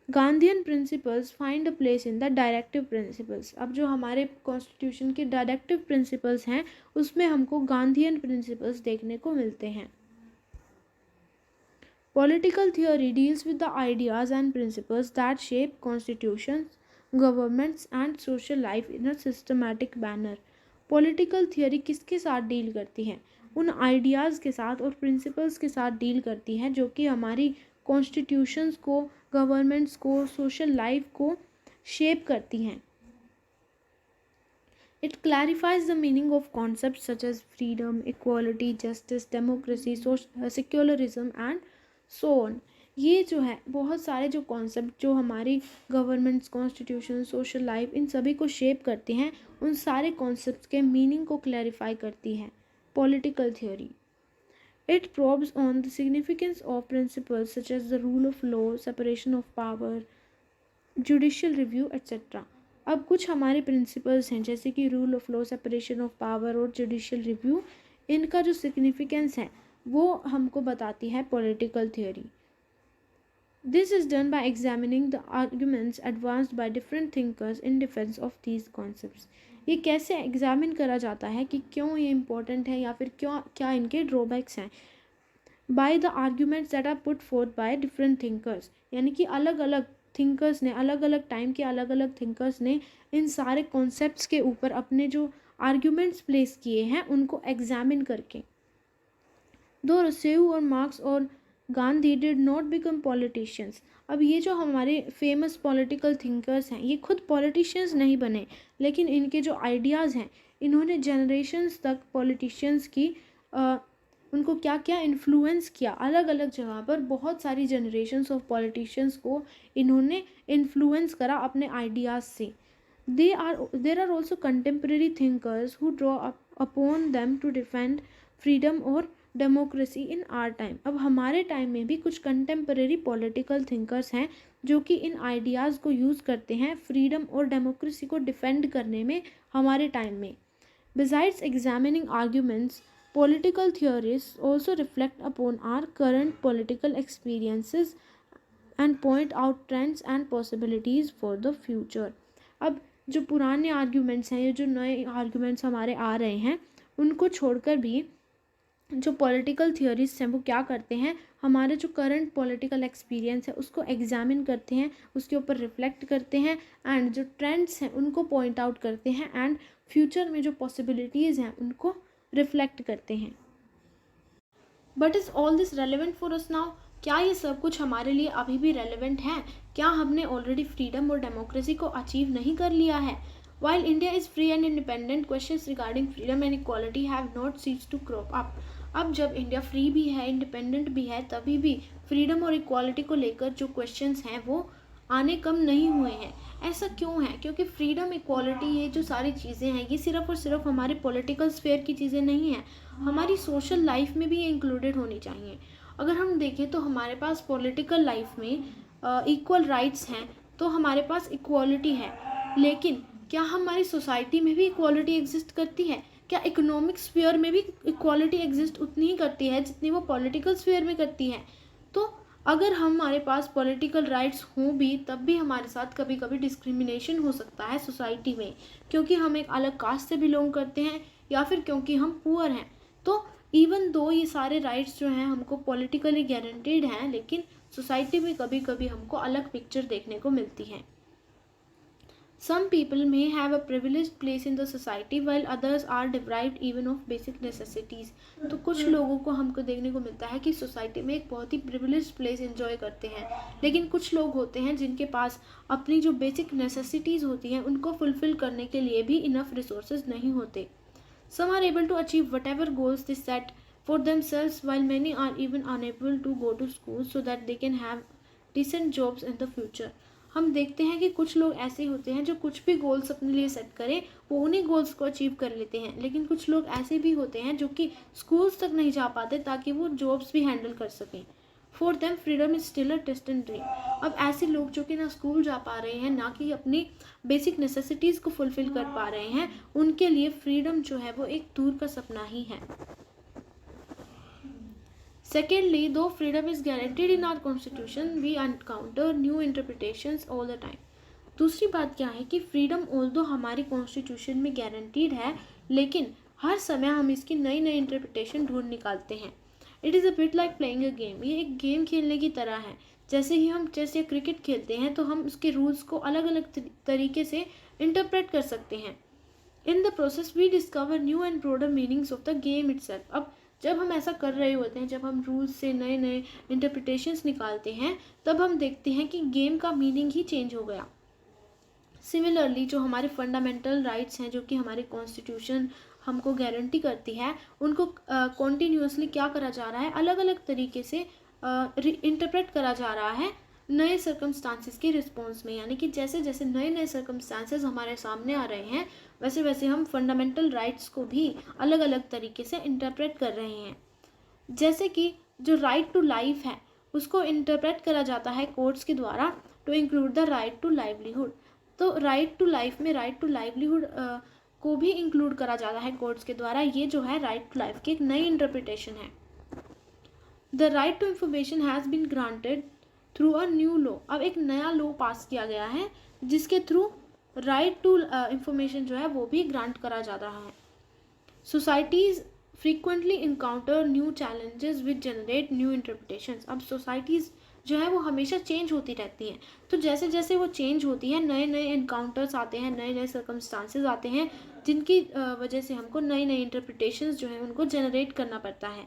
Gandhian principles find a place in the directive principles. अब जो हमारे कॉन्स्टिट्यूशन के डायरेक्टिव प्रिंसिपल्स हैं उसमें हमको गांधीयन प्रिंसिपल्स देखने को मिलते हैं। Political theory deals with the ideas and principles that shape constitutions, governments and social life in a systematic manner. Political theory किसके साथ डील करती है? उन आइडियाज़ के साथ और प्रिंसिपल्स के साथ डील करती है जो कि हमारी कॉन्स्टिट्यूशंस को, गवर्नमेंट्स को, सोशल लाइफ को शेप करती हैं। It clarifies the meaning of concept such as freedom, equality, justice, democracy, secularism and so on. ये जो है बहुत सारे जो कॉन्सेप्ट जो हमारी गवर्नमेंट्स, कॉन्स्टिट्यूशन, सोशल लाइफ इन सभी को शेप करते हैं, उन सारे कॉन्सेप्ट्स के मीनिंग को क्लैरिफाई करती है political theory. It probes on the significance of principles such as the rule of law, separation of power, judicial review etcetera. अब कुछ हमारे प्रिंसिपल्स हैं जैसे कि rule of law, separation of power और जुडिशियल रिव्यू, इनका जो सिग्निफिकेंस है वो हमको बताती है political theory. This is done by examining the arguments advanced by different thinkers in defense of these concepts। ये कैसे एग्जामिन करा जाता है कि क्यों ये इम्पोर्टेंट है या फिर क्यों क्या इनके ड्रॉबैक्स हैं। By the arguments that are put forth by different thinkers, यानी कि अलग अलग थिंकर्स ने, अलग अलग टाइम के अलग अलग थिंकर्स ने इन सारे कॉन्सेप्ट्स के ऊपर अपने जो आर्ग्यूमेंट्स प्लेस किए हैं उनको एग्जामिन करके। दो रोसेउ और मार्क्स और Gandhi did not become politicians. अब ये जो हमारे फेमस पॉलिटिकल थिंकर्स हैं ये खुद पॉलिटिशियंस नहीं बने, लेकिन इनके जो आइडियाज़ हैं इन्होंने जनरेशन्स तक पॉलिटिशियंस की उनको क्या क्या इन्फ्लुएंस किया। अलग अलग जगह पर बहुत सारी जनरेशन्स ऑफ पॉलिटिशियंस को इन्होंने इन्फ्लुएंस करा अपने आइडियाज़ से। There are also contemporary thinkers who draw upon them to defend freedom और डेमोक्रेसी इन आर टाइम। अब हमारे टाइम में भी कुछ कंटेम्परेरी पॉलिटिकल थिंकर्स हैं जो कि इन आइडियाज़ को यूज़ करते हैं फ्रीडम और डेमोक्रेसी को डिफेंड करने में हमारे टाइम में। Besides examining arguments, political theories also reflect upon our current political experiences and point out trends and possibilities for the future. अब जो पुराने आर्ग्यूमेंट्स हैं, ये जो नए आर्ग्यूमेंट्स हमारे आ रहे हैं, उनको छोड़कर भी जो पॉलिटिकल थियोरीज हैं वो क्या करते हैं, हमारे जो करंट पॉलिटिकल एक्सपीरियंस है उसको एग्जामिन करते हैं, उसके ऊपर रिफ्लेक्ट करते हैं एंड जो ट्रेंड्स हैं उनको पॉइंट आउट करते हैं एंड फ्यूचर में जो पॉसिबिलिटीज़ हैं उनको रिफ्लेक्ट करते हैं। But is all this relevant for us now? क्या ये सब कुछ हमारे लिए अभी भी रेलिवेंट है? क्या हमने ऑलरेडी फ्रीडम और डेमोक्रेसी को अचीव नहीं कर लिया है? While India is free and independent, questions regarding freedom and equality have not ceased to crop up। अब जब इंडिया फ्री भी है, इंडिपेंडेंट भी है, तभी भी फ्रीडम और इक्वालिटी को लेकर जो क्वेश्चंस हैं वो आने कम नहीं हुए हैं। ऐसा क्यों है? क्योंकि फ्रीडम, इक्वालिटी, ये जो सारी चीज़ें हैं ये सिर्फ और सिर्फ हमारे पॉलिटिकल स्फेयर की चीज़ें नहीं हैं, हमारी सोशल लाइफ में भी ये इंक्लूडेड होनी चाहिए। अगर हम देखें तो हमारे पास पॉलिटिकल लाइफ में इक्वल राइट्स हैं तो हमारे पास इक्वालिटी है, लेकिन क्या हमारी सोसाइटी में भी इक्वालिटी एग्जिस्ट करती है? क्या इकोनॉमिक स्फीयर में भी इक्वालिटी एग्जिस्ट उतनी ही करती है जितनी वो पॉलिटिकल स्फीयर में करती है? तो अगर हमारे पास पॉलिटिकल राइट्स हों भी तब भी हमारे साथ कभी कभी डिस्क्रिमिनेशन हो सकता है सोसाइटी में, क्योंकि हम एक अलग कास्ट से बिलोंग करते हैं या फिर क्योंकि हम पुअर हैं। तो इवन दो ये सारे राइट्स जो हैं हमको पॉलिटिकली गारंटीड हैं, लेकिन सोसाइटी में कभी कभी हमको अलग पिक्चर देखने को मिलती है। Some people may have a privileged place in the society while others are deprived even of basic necessities। तो कुछ लोगों को हमको देखने को मिलता है कि सोसाइटी में एक बहुत ही प्रिविलेज्ड प्लेस एंजॉय करते हैं, लेकिन कुछ लोग होते हैं जिनके पास अपनी जो बेसिक नेसेसिटीज़ होती हैं उनको फुलफिल करने के लिए भी इनफ रिसोर्सेज नहीं होते। Some are able to achieve whatever goals they set for themselves while many are even unable to go to school so that they can have decent jobs in the future। हम देखते हैं कि कुछ लोग ऐसे होते हैं जो कुछ भी गोल्स अपने लिए सेट करें वो उन्हीं गोल्स को अचीव कर लेते हैं, लेकिन कुछ लोग ऐसे भी होते हैं जो कि स्कूल्स तक नहीं जा पाते ताकि वो जॉब्स भी हैंडल कर सकें। For them freedom is still a distant dream. अब ऐसे लोग जो कि ना स्कूल जा पा रहे हैं ना कि अपनी बेसिक नेसेसिटीज़ को फुलफिल कर पा रहे हैं, उनके लिए फ्रीडम जो है वो एक दूर का सपना ही है। Secondly, though freedom is guaranteed in our constitution, we encounter new interpretations all the time। दूसरी बात क्या है कि फ्रीडम ऑल्दो हमारी कॉन्स्टिट्यूशन में गारंटीड है, लेकिन हर समय हम इसकी नई नई इंटरप्रिटेशन ढूंढ निकालते हैं। It is a bit like playing a game. ये एक गेम खेलने की तरह है। जैसे ही हम चेस या क्रिकेट खेलते हैं तो हम उसके रूल्स को अलग अलग तरीके से इंटरप्रेट कर सकते हैं। In the process we discover new and broader meanings of the game itself. अब जब हम ऐसा कर रहे होते हैं, जब हम रूल्स से नए नए इंटरप्रिटेशंस निकालते हैं, तब हम देखते हैं कि गेम का मीनिंग ही चेंज हो गया। सिमिलरली जो हमारे फंडामेंटल राइट्स हैं जो कि हमारी कॉन्स्टिट्यूशन हमको गारंटी करती है, उनको कॉन्टीन्यूसली क्या करा जा रहा है, अलग अलग तरीके से इंटरप्रेट करा जा रहा है नए सर्कमस्टांसेस के रिस्पॉन्स में। यानी कि जैसे जैसे नए नए सर्कमस्टांसेस हमारे सामने आ रहे हैं वैसे वैसे हम फंडामेंटल राइट्स को भी अलग अलग तरीके से इंटरप्रेट कर रहे हैं। जैसे कि जो राइट टू लाइफ है उसको इंटरप्रेट करा जाता है कोर्ट्स के द्वारा to include the right to livelihood. तो राइट टू लाइफ में राइट टू लाइवलीहुड को भी इंक्लूड करा जाता है कोर्ट्स के द्वारा। ये जो है राइट टू लाइफ की एक नई इंटरप्रिटेशन है। The right to information has been granted through a new law. अब एक नया लॉ पास किया गया है जिसके थ्रू राइट टू इंफॉर्मेशन जो है वो भी ग्रांट करा जा रहा है। Societies frequently encounter new challenges which generate new interpretations. अब सोसाइटीज़ जो है वो हमेशा चेंज होती रहती हैं, तो जैसे जैसे वो चेंज होती है नए नए इनकाउंटर्स आते हैं, नए नए सर्कमस्टांसेस आते हैं जिनकी वजह से हमको नई नई इंटरप्रिटेशंस जो है उनको जनरेट करना पड़ता है।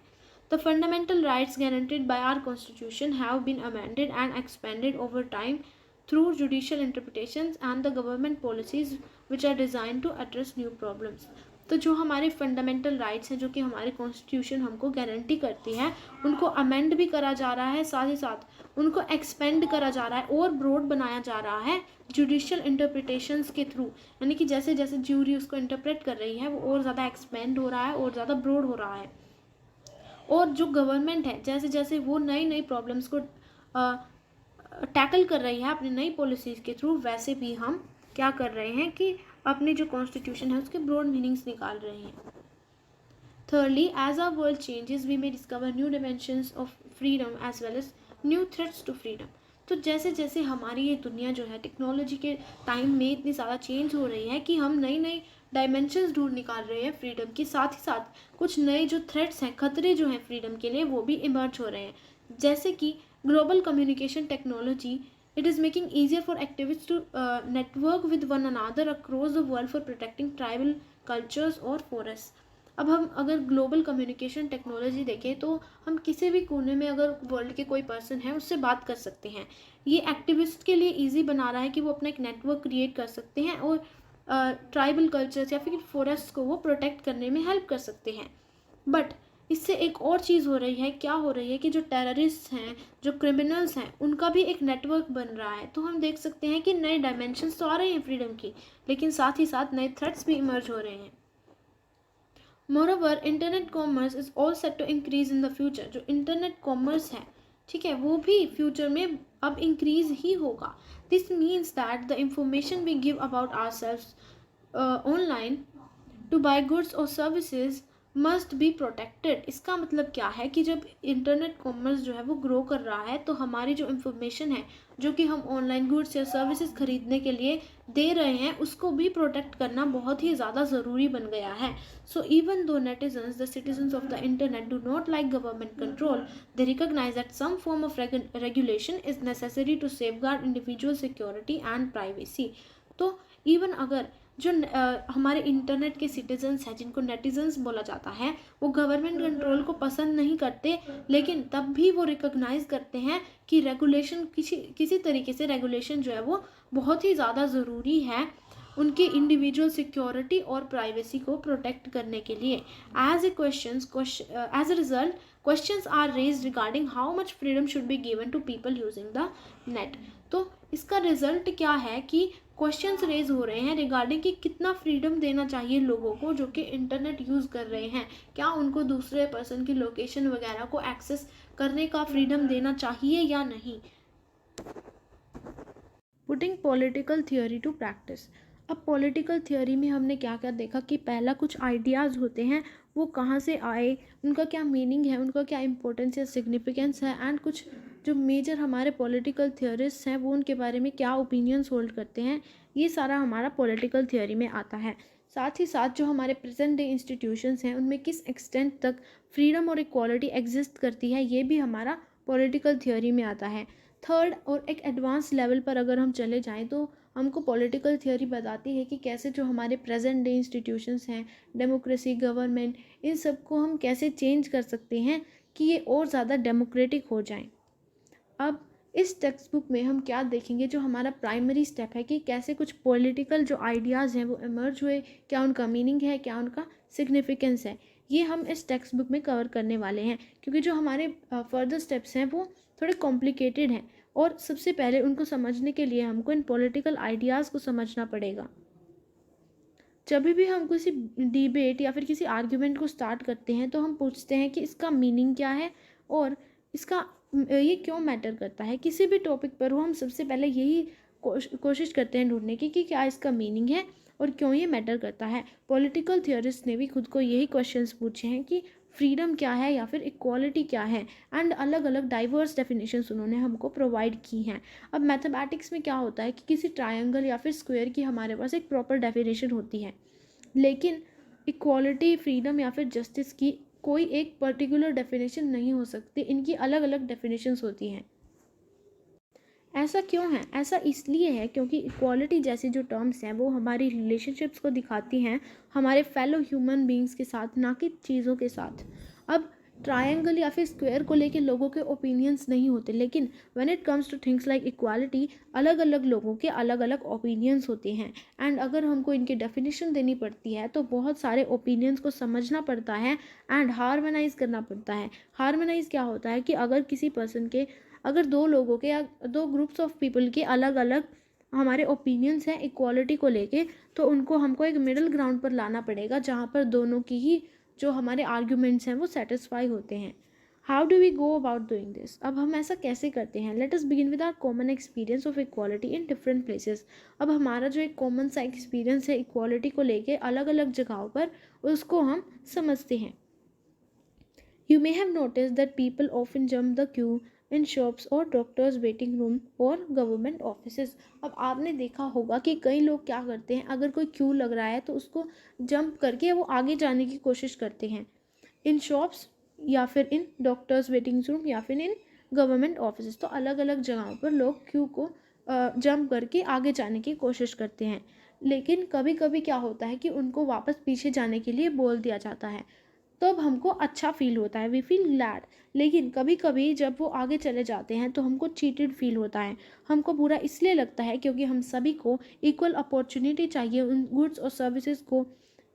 The fundamental rights guaranteed by our constitution have been amended and expanded over time through judicial interpretations and the government policies which are designed to address new problems। तो जो हमारे फंडामेंटल राइट्स हैं जो कि हमारे कॉन्स्टिट्यूशन हमको गारंटी करती है उनको अमेंड भी करा जा रहा है, साथ ही साथ उनको एक्सपेंड करा जा रहा है और ब्रॉड बनाया जा रहा है जुडिशियल इंटरप्रिटेशंस के थ्रू। यानी कि जैसे जैसे ज्यूरी उसको इंटरप्रेट कर रही है वो और ज़्यादा एक्सपेंड हो रहा है और ज़्यादा ब्रॉड हो रहा है। और जो गवर्नमेंट है जैसे जैसे वो नई नई प्रॉब्लम्स को टैकल कर रही है अपनी नई पॉलिसीज़ के थ्रू, वैसे भी हम क्या कर रहे हैं कि अपनी जो कॉन्स्टिट्यूशन है उसके ब्रॉड मीनिंग्स निकाल रहे हैं। Thirdly, as our world changes we may discover new dimensions of freedom as well as new threats to freedom. तो जैसे जैसे हमारी ये दुनिया जो है टेक्नोलॉजी के टाइम में इतनी ज़्यादा चेंज हो रही है कि हम नई नई डायमेंशंस ढूंढ निकाल रहे हैं फ्रीडम की, साथ ही साथ कुछ नए जो थ्रेट्स हैं, खतरे जो हैं फ्रीडम के लिए वो भी इमर्ज हो रहे हैं। जैसे कि global communication technology, it is making easier for activist to network with one another across the world for protecting tribal cultures और फॉरेस्ट। अब हम अगर ग्लोबल कम्युनिकेशन टेक्नोलॉजी देखें तो हम किसी भी कोने में अगर वर्ल्ड के कोई पर्सन है उससे बात कर सकते हैं। ये एक्टिविस्ट के लिए ईजी बना रहा है कि वो अपना एक नेटवर्क क्रिएट कर सकते हैं और ट्राइबल कल्चर्स या फिर फॉरेस्ट को वो प्रोटेक्ट करने में हेल्प कर सकते हैं। बट इससे एक और चीज़ हो रही है, क्या हो रही है कि जो टेररिस्ट हैं, जो क्रिमिनल्स हैं, उनका भी एक नेटवर्क बन रहा है। तो हम देख सकते हैं कि नए डायमेंशंस तो आ रहे हैं फ्रीडम की, लेकिन साथ ही साथ नए थ्रेट्स भी इमर्ज हो रहे हैं। Moreover internet commerce is all set to increase in the future. जो इंटरनेट कॉमर्स है, ठीक है, वो भी फ्यूचर में अब इंक्रीज ही होगा। This means that the information we give about ourselves online to buy goods और सर्विसेज मस्ट बी प्रोटेक्टेड। इसका मतलब क्या है कि जब इंटरनेट कॉमर्स जो है वो ग्रो कर रहा है तो हमारी जो इंफॉर्मेशन है जो कि हम ऑनलाइन गुड्स या सर्विसेज खरीदने के लिए दे रहे हैं उसको भी प्रोटेक्ट करना बहुत ही ज़्यादा ज़रूरी बन गया है। So even though netizens the citizens of the internet do not like government control, they recognise that some form of regulation is necessary to safeguard individual security and privacy. तो इवन अगर जो हमारे इंटरनेट के सिटीजन्स हैं जिनको नेटिजन्स बोला जाता है वो गवर्नमेंट कंट्रोल को पसंद नहीं करते, लेकिन तब भी वो रिकॉग्नाइज करते हैं कि रेगुलेशन किसी तरीके से रेगुलेशन जो है वो बहुत ही ज़्यादा ज़रूरी है उनके इंडिविजुअल सिक्योरिटी और प्राइवेसी को प्रोटेक्ट करने के लिए। As a result questions are raised regarding how much freedom should be given to people using the net. तो इसका रिजल्ट क्या है कि क्वेश्चंस रेज हो रहे हैं रिगार्डिंग कि कितना फ्रीडम देना चाहिए लोगों को जो कि इंटरनेट यूज़ कर रहे हैं। क्या उनको दूसरे पर्सन की लोकेशन वगैरह को एक्सेस करने का फ्रीडम देना चाहिए या नहीं। Putting political theory to practice. अब पॉलिटिकल थियोरी में हमने क्या क्या देखा कि पहला कुछ आइडियाज़ होते हैं वो कहाँ से आए, उनका क्या मीनिंग है, उनका क्या इंपॉर्टेंस या सिग्निफिकेंस है, एंड कुछ जो मेजर हमारे पॉलिटिकल थियोरिस्ट हैं वो उनके बारे में क्या ओपिनियंस होल्ड करते हैं। ये सारा हमारा पॉलिटिकल थियोरी में आता है। साथ ही साथ जो हमारे प्रेजेंट डे इंस्टीट्यूशंस हैं उनमें किस एक्सटेंट तक फ्रीडम और इक्वालिटी एग्जिस्ट करती है ये भी हमारा पॉलिटिकल थियोरी में आता है। थर्ड और एक एडवांस लेवल पर अगर हम चले जाएं तो हमको पॉलिटिकल थियोरी बताती है कि कैसे जो हमारे प्रेजेंट डे इंस्टीट्यूशंस हैं, डेमोक्रेसी, गवर्नमेंट, इन सब को हम कैसे चेंज कर सकते हैं कि ये और ज़्यादा डेमोक्रेटिक हो जाएं। अब इस टेक्स्ट बुक में हम क्या देखेंगे, जो हमारा प्राइमरी स्टेप है कि कैसे कुछ पॉलिटिकल जो आइडियाज़ हैं वो इमर्ज हुए, क्या उनका मीनिंग है, क्या उनका सिग्निफिकेंस है, ये हम इस टेक्स्ट बुक में कवर करने वाले हैं। क्योंकि जो हमारे फर्दर स्टेप्स हैं वो थोड़े कॉम्प्लिकेटेड हैं और सबसे पहले उनको समझने के लिए हमको इन पॉलिटिकल आइडियाज़ को समझना पड़ेगा। जब भी हम किसी डिबेट या फिर किसी आर्ग्यूमेंट को स्टार्ट करते हैं तो हम पूछते हैं कि इसका मीनिंग क्या है और इसका ये क्यों मैटर करता है। किसी भी टॉपिक पर हो हम सबसे पहले यही कोशिश करते हैं ढूंढने की कि क्या इसका मीनिंग है और क्यों ये मैटर करता है। पॉलिटिकल थियोरिस्ट ने भी खुद को यही क्वेश्चंस पूछे हैं कि फ्रीडम क्या है या फिर इक्वालिटी क्या है, एंड अलग अलग डाइवर्स डेफिनेशंस उन्होंने हमको प्रोवाइड की हैं। अब मैथमेटिक्स में क्या होता है कि किसी ट्रायंगल या फिर स्क्वायर की हमारे पास एक प्रॉपर डेफिनेशन होती है, लेकिन इक्वालिटी, फ्रीडम या फिर जस्टिस की कोई एक पर्टिकुलर डेफिनेशन नहीं हो सकती, इनकी अलग अलग डेफिनेशंस होती हैं। ऐसा क्यों है? ऐसा इसलिए है क्योंकि इक्वालिटी जैसी जो टर्म्स हैं वो हमारी रिलेशनशिप्स को दिखाती हैं हमारे फेलो ह्यूमन बींग्स के साथ, ना कि चीज़ों के साथ। अब ट्रायंगल या फिर स्क्वायर को लेके लोगों के ओपिनियंस नहीं होते, लेकिन when it comes two things like equality अलग अलग लोगों के अलग अलग ओपिनियंस होते हैं, एंड अगर हमको इनकी डेफिनेशन देनी पड़ती है तो बहुत सारे ओपिनियंस को समझना पड़ता है एंड हार्मोनाइज करना पड़ता है। हार्मोनाइज क्या होता है कि अगर किसी पर्सन के, अगर दो लोगों के या दो ग्रुप्स ऑफ पीपल के अलग अलग हमारे ओपिनियंस हैं इक्वालिटी को लेके, तो उनको हमको एक मिडिल ग्राउंड पर लाना पड़ेगा जहाँ पर दोनों की ही जो हमारे आर्ग्यूमेंट्स हैं वो सेटिस्फाई होते हैं। How do we go about doing this? अब हम ऐसा कैसे करते हैं? Let us begin with our common experience of equality in different places. अब हमारा जो एक कॉमन सा एक्सपीरियंस है इक्वालिटी को लेके अलग अलग जगहों पर, उसको हम समझते हैं। You may have notice that people often jump the Q in shops और डॉक्टर्स वेटिंग रूम और गवर्नमेंट ऑफिसेज। अब आपने देखा होगा कि कई लोग क्या करते हैं, अगर कोई क्यू लग रहा है तो उसको जंप करके वो आगे जाने की कोशिश करते हैं, इन शॉप्स या फिर इन डॉक्टर्स वेटिंग रूम या फिर इन गवर्नमेंट ऑफिसेज। तो अलग अलग जगहों पर लोग क्यू को जंप करके आगे जाने की कोशिश करते हैं, लेकिन कभी कभी क्या होता है कि उनको वापस पीछे जाने के लिए बोल दिया जाता है, तो अब हमको अच्छा फील होता है, वी फील ग्लैड। लेकिन कभी कभी जब वो आगे चले जाते हैं तो हमको चीटेड फील होता है। हमको बुरा इसलिए लगता है क्योंकि हम सभी को इक्वल अपॉर्चुनिटी चाहिए उन गुड्स और सर्विसेज को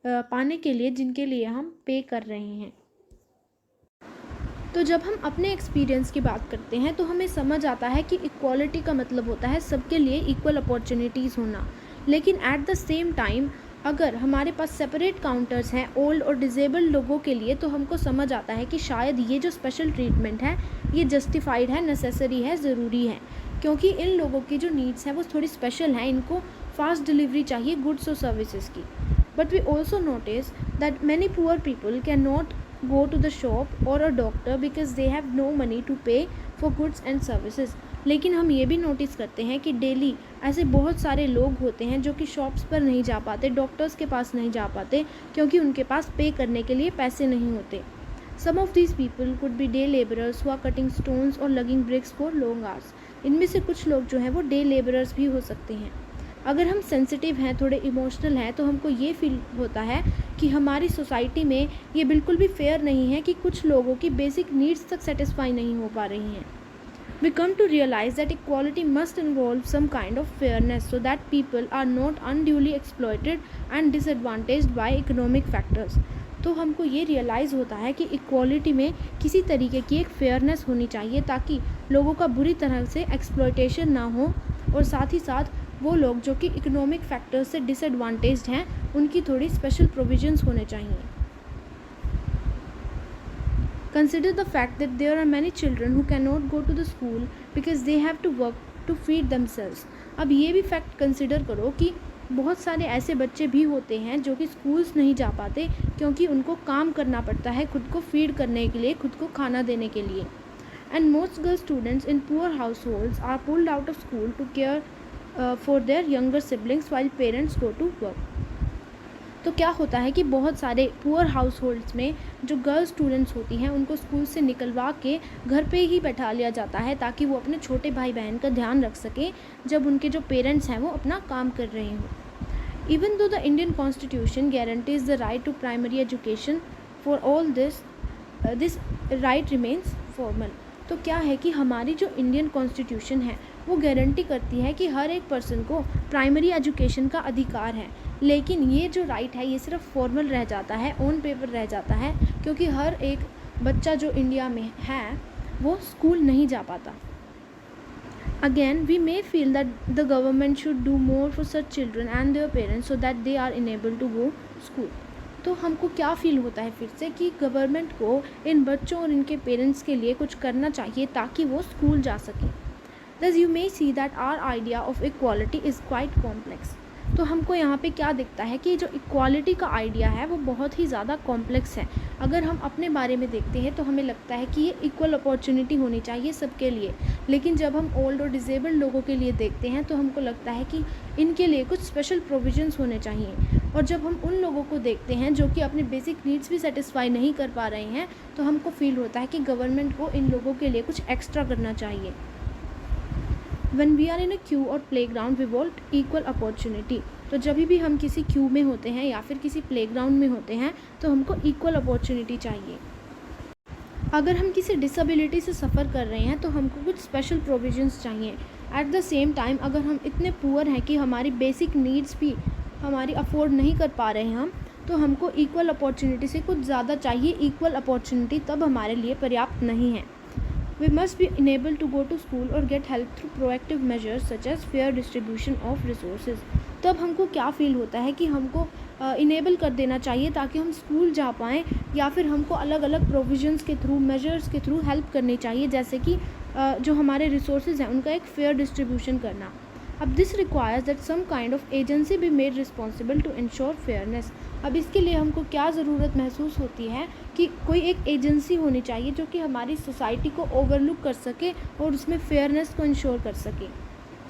पाने के लिए जिनके लिए हम पे कर रहे हैं। तो जब हम अपने एक्सपीरियंस की बात करते हैं तो हमें समझ आता है कि इक्वालिटी का मतलब होता है सबके लिए इक्वल अपॉर्चुनिटीज़ होना, लेकिन एट द सेम टाइम अगर हमारे पास सेपरेट काउंटर्स हैं ओल्ड और डिसेबल्ड लोगों के लिए, तो हमको समझ आता है कि शायद ये जो स्पेशल ट्रीटमेंट है ये जस्टिफाइड है, नेसेसरी है, ज़रूरी है, क्योंकि इन लोगों की जो नीड्स हैं वो थोड़ी स्पेशल हैं, इनको फास्ट डिलीवरी चाहिए गुड्स और सर्विसेज की। But we also notice that many poor people cannot go to the shop or a doctor because they have no money to pay for goods and services. लेकिन हम ये भी नोटिस करते हैं कि डेली ऐसे बहुत सारे लोग होते हैं जो कि शॉप्स पर नहीं जा पाते, डॉक्टर्स के पास नहीं जा पाते, क्योंकि उनके पास पे करने के लिए पैसे नहीं होते. Some of these people could be day laborers who are cutting stones or lugging bricks for long hours. इनमें से कुछ लोग जो हैं वो डे लेबरर्स भी हो सकते हैं. अगर हम सेंसिटिव हैं, थोड़े इमोशनल हैं, तो हमको ये फील होता है कि हमारी सोसाइटी में ये बिल्कुल भी फेयर नहीं है कि कुछ लोगों की बेसिक नीड्स तक सेटिस्फाई नहीं हो पा रही हैं. We come to realize that equality must involve some kind of fairness so that people are not unduly exploited and disadvantaged by economic factors. तो हमको ये रियलाइज़ होता है कि इक्वालिटी में किसी तरीके की एक फेयरनेस होनी चाहिए ताकि लोगों का बुरी तरह से एक्सप्लॉयटेशन ना हो, और साथ ही साथ वो लोग जो कि इकोनॉमिक फैक्टर्स से डिसएडवांटेज्ड हैं उनकी थोड़ी स्पेशल प्रोविजंस होने चाहिए. Consider the fact that there are many children who cannot go to the school because they have to work to feed themselves. अब ये भी फैक्ट कंसिडर करो कि बहुत सारे ऐसे बच्चे भी होते हैं जो कि स्कूल्स नहीं जा पाते क्योंकि उनको काम करना पड़ता है खुद को फीड करने के लिए, खुद को खाना देने के लिए. And most girl students in poor households are pulled out of school to care for their younger siblings while parents go to work. तो क्या होता है कि बहुत सारे पुअर हाउस होल्ड्स में जो गर्ल स्टूडेंट्स होती हैं उनको स्कूल से निकलवा के घर पे ही बैठा लिया जाता है ताकि वो अपने छोटे भाई बहन का ध्यान रख सकें जब उनके जो पेरेंट्स हैं वो अपना काम कर रहे हों. Even though the Indian constitution guarantees the right to primary education for all this right remains formal. तो क्या है कि हमारी जो इंडियन कॉन्स्टिट्यूशन है वो गारंटी करती है कि हर एक पर्सन को प्राइमरी एजुकेशन का अधिकार है, लेकिन ये जो राइट है ये सिर्फ फॉर्मल रह जाता है, ऑन पेपर रह जाता है, क्योंकि हर एक बच्चा जो इंडिया में है वो स्कूल नहीं जा पाता. Again we may feel that the government should do more for such children and their parents so that they are enable to go school. तो हमको क्या फ़ील होता है फिर से कि गवर्नमेंट को इन बच्चों और इनके पेरेंट्स के लिए कुछ करना चाहिए ताकि वो स्कूल जा सकें. Thus you may see that our idea of equality is quite complex. तो हमको यहाँ पे क्या दिखता है कि जो इक्वालिटी का आइडिया है वो बहुत ही ज़्यादा कॉम्प्लेक्स है. अगर हम अपने बारे में देखते हैं तो हमें लगता है कि ये इक्वल अपॉर्चुनिटी होनी चाहिए सबके लिए, लेकिन जब हम ओल्ड और डिसेबल्ड लोगों के लिए देखते हैं तो हमको लगता है कि इनके लिए कुछ स्पेशल प्रोविजंस होने चाहिए. और जब हम उन लोगों को देखते हैं जो कि अपने बेसिक नीड्स भी सेटिस्फाई नहीं कर पा रहे हैं तो हमको फील होता है कि गवर्नमेंट को इन लोगों के लिए कुछ एक्स्ट्रा करना चाहिए. When we are in a queue or playground we want equal opportunity. तो जब भी हम किसी क्यू में होते हैं या फिर किसी प्लेग्राउंड में होते हैं तो हमको इक्वल अपॉर्चुनिटी चाहिए. अगर हम किसी डिसेबिलिटी से सफ़र कर रहे हैं तो हमको कुछ स्पेशल प्रोविजंस चाहिए. एट द सेम टाइम अगर हम इतने पुअर हैं कि हमारी बेसिक नीड्स भी हमारी अफोर्ड नहीं कर पा रहे हैं हम, तो हमको इक्वल अपॉर्चुनिटी से कुछ ज़्यादा चाहिए. इक्वल अपॉर्चुनिटी तब हमारे लिए पर्याप्त नहीं है. We must be enabled to go to school or get help through proactive measures such as fair distribution of resources. तब हमको क्या फ़ील होता है कि हमको इनेबल कर देना चाहिए ताकि हम स्कूल जा पाएँ, या फिर हमको अलग अलग प्रोविजंस के थ्रू, मेजर्स के थ्रू हेल्प करनी चाहिए, जैसे कि जो हमारे रिसोर्सेज हैं उनका एक फेयर डिस्ट्रीब्यूशन करना. अब this requires that some kind of agency be made responsible to ensure fairness. अब इसके लिए हमको क्या ज़रूरत महसूस होती है कि कोई एक एजेंसी होनी चाहिए जो कि हमारी सोसाइटी को ओवरलुक कर सके और उसमें फेयरनेस को इंश्योर कर सके.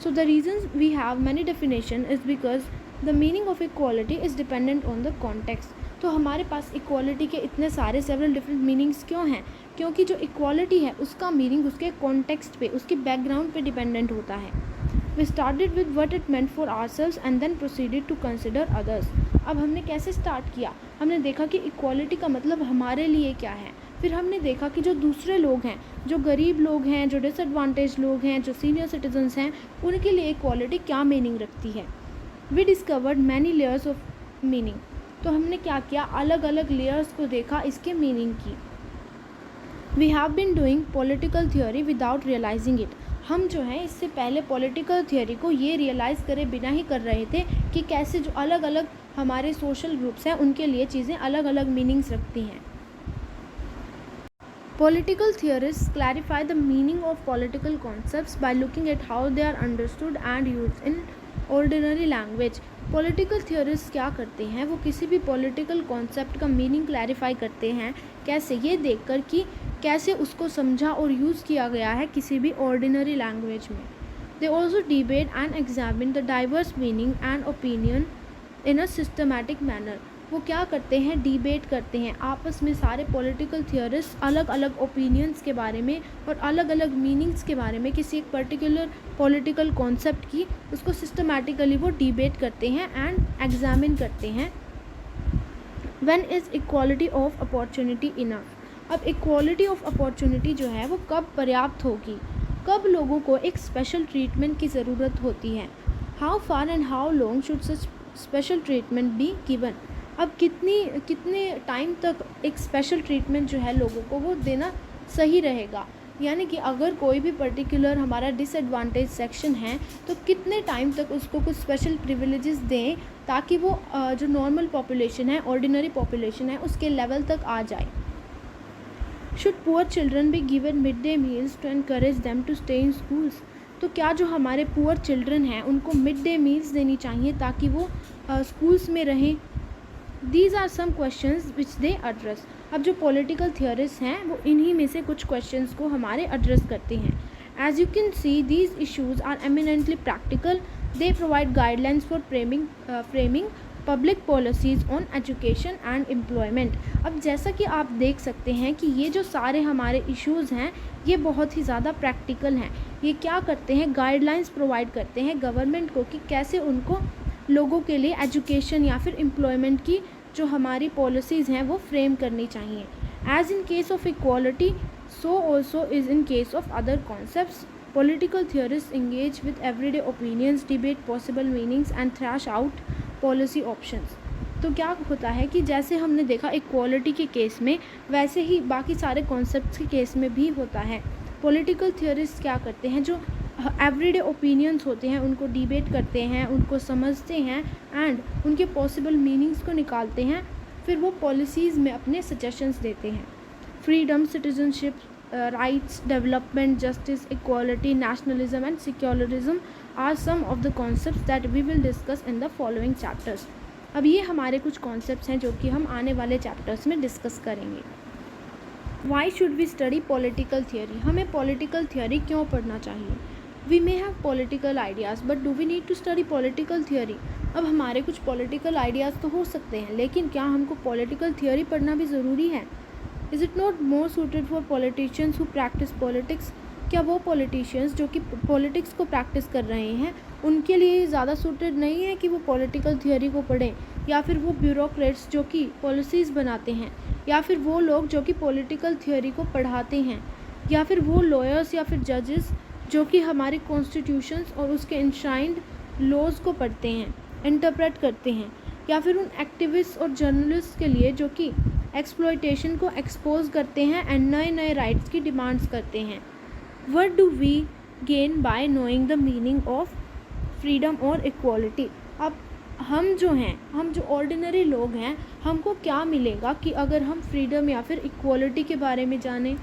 So the reasons we have many definition is because the meaning of equality is dependent on the context. तो हमारे पास इक्वालिटी के इतने सारे सेवरल डिफरेंट मीनिंग्स क्यों हैं? क्योंकि जो इक्वालिटी है उसका मीनिंग उसके कॉन्टेक्स्ट पे, उसके बैकग्राउंड पे डिपेंडेंट होता है. We started with what it meant for ourselves and then proceeded to consider others. अब हमने कैसे स्टार्ट किया? हमने देखा कि इक्वालिटी का मतलब हमारे लिए क्या है. फिर हमने देखा कि जो दूसरे लोग हैं, जो गरीब लोग हैं, जो डिसएडवांटेज लोग हैं, जो सीनियर सिटीजन्स हैं, उनके लिए इक्वालिटी क्या मीनिंग रखती है. We discovered many layers of meaning. तो हमने क्या किया? अलग अलग लेयर्स को देखा इसके मीनिंग की. We have been doing political theory without realising it. हम जो हैं इससे पहले पॉलिटिकल थियोरी को ये रियलाइज़ करे बिना ही कर रहे थे कि कैसे जो अलग अलग हमारे सोशल ग्रुप्स हैं उनके लिए चीज़ें अलग अलग मीनिंग्स रखती हैं. Political theorists clarify the meaning of political concepts by looking at how they are understood and used in ordinary language. Political theorist क्या करते हैं, वो किसी भी पॉलिटिकल कॉन्सेप्ट का मीनिंग क्लैरिफाई करते हैं। कैसे? ये देखकर कि कैसे उसको समझा और यूज़ किया गया है किसी भी ऑर्डिनरी लैंग्वेज में। They also debate and examine the diverse meaning and opinion in a systematic manner. वो क्या करते हैं? डिबेट करते हैं आपस में। सारे पॉलिटिकल थियोरिस्ट अलग अलग ओपिनियंस के बारे में और अलग अलग मीनिंग्स के बारे में किसी एक पर्टिकुलर पॉलिटिकल कॉन्सेप्ट की उसको सिस्टमैटिकली वो डिबेट करते हैं एंड एग्जामिन करते हैं। When is equality of opportunity enough? अब इक्वालिटी ऑफ अपॉर्चुनिटी जो है वो कब पर्याप्त होगी, कब लोगों को एक स्पेशल ट्रीटमेंट की ज़रूरत होती है। How far and how long should such special treatment be given? अब कितने टाइम तक एक स्पेशल ट्रीटमेंट जो है लोगों को वो देना सही रहेगा। यानी कि अगर कोई भी पर्टिकुलर हमारा डिसएडवांटेज सेक्शन है तो कितने टाइम तक उसको कुछ स्पेशल प्रिविलेजेस दें ताकि वो जो नॉर्मल पॉपुलेशन है, ऑर्डिनरी पॉपुलेशन है, उसके लेवल तक आ जाए। Should poor children be given mid day meals to encourage them to stay in schools? तो क्या जो हमारे पुअर चिल्ड्रन हैं उनको मिड डे मील्स देनी चाहिए ताकि वो स्कूल्स में रहें? These are some questions which they address. अब जो पॉलिटिकल थियोरिस्ट हैं वो इन्हीं में से कुछ क्वेश्चंस को हमारे एड्रेस करते हैं। As you can see these issues are eminently practical. They provide guidelines for framing public policies on education and employment. अब जैसा कि आप देख सकते हैं कि ये जो सारे हमारे इश्यूज़ हैं ये बहुत ही ज़्यादा प्रैक्टिकल हैं। ये क्या करते हैं? गाइडलाइंस प्रोवाइड करते हैं गवर्नमेंट को कि कैसे उनको लोगों के लिए एजुकेशन या फिर एम्प्लॉयमेंट की जो हमारी पॉलिसीज़ हैं वो फ्रेम करनी चाहिए। As in case of equality so also is in case of other concepts. Political theorist engage with everyday opinions, debate possible meanings and thrash out policy options. तो क्या होता है कि जैसे हमने देखा इक्वालिटी के केस में, वैसे ही बाकी सारे कॉन्सेप्ट्स के केस में भी होता है। पॉलिटिकल थियोरिस्ट क्या करते हैं? जो एवरीडे ओपिनियंस होते हैं उनको डिबेट करते हैं, उनको समझते हैं एंड उनके पॉसिबल मीनिंग्स को निकालते हैं, फिर वो पॉलिसीज़ में अपने सजेशंस देते हैं। Freedom, citizenship, rights, development, justice, equality, nationalism and secularism are some of the concepts that we will discuss in the following chapters. अब ये हमारे कुछ कॉन्सेप्ट्स हैं जो कि हम आने वाले चैप्टर्स में डिस्कस करेंगे। Why should we study political theory? हमें पॉलिटिकल थियोरी क्यों पढ़ना चाहिए? We may have political ideas but do we need to study political theory? अब हमारे कुछ पॉलिटिकल आइडियाज़ तो हो सकते हैं, लेकिन क्या हमको पॉलिटिकल थियोरी पढ़ना भी ज़रूरी है? Is it not more suited for politicians who practice politics? क्या वो पॉलिटिशियंस जो कि पॉलिटिक्स को प्रैक्टिस कर रहे हैं उनके लिए ज़्यादा सूटेड नहीं है कि वो पॉलिटिकल थियोरी को पढ़ें? या फिर वो ब्यूरोक्रेट्स जो कि पॉलिसीज़ बनाते हैं, या फिर वो लोग जो कि पॉलिटिकल थियोरी को पढ़ाते हैं, या फिर वो लॉयर्स या फिर जजेस जो कि हमारे कॉन्स्टिट्यूशंस और उसके इंश्राइंड लॉज को पढ़ते हैं, इंटरप्रेट करते हैं, या फिर उन एक्टिविस्ट और जर्नलिस्ट के लिए जो कि एक्सप्लॉयटेशन को एक्सपोज करते हैं एंड नए नए राइट्स की डिमांड्स करते हैं। What do we gain by knowing the meaning of freedom और इक्वालिटी? अब हम जो ऑर्डिनरी लोग हैं, हमको क्या मिलेगा कि अगर हम फ्रीडम या फिर इक्वालिटी के बारे में जानें?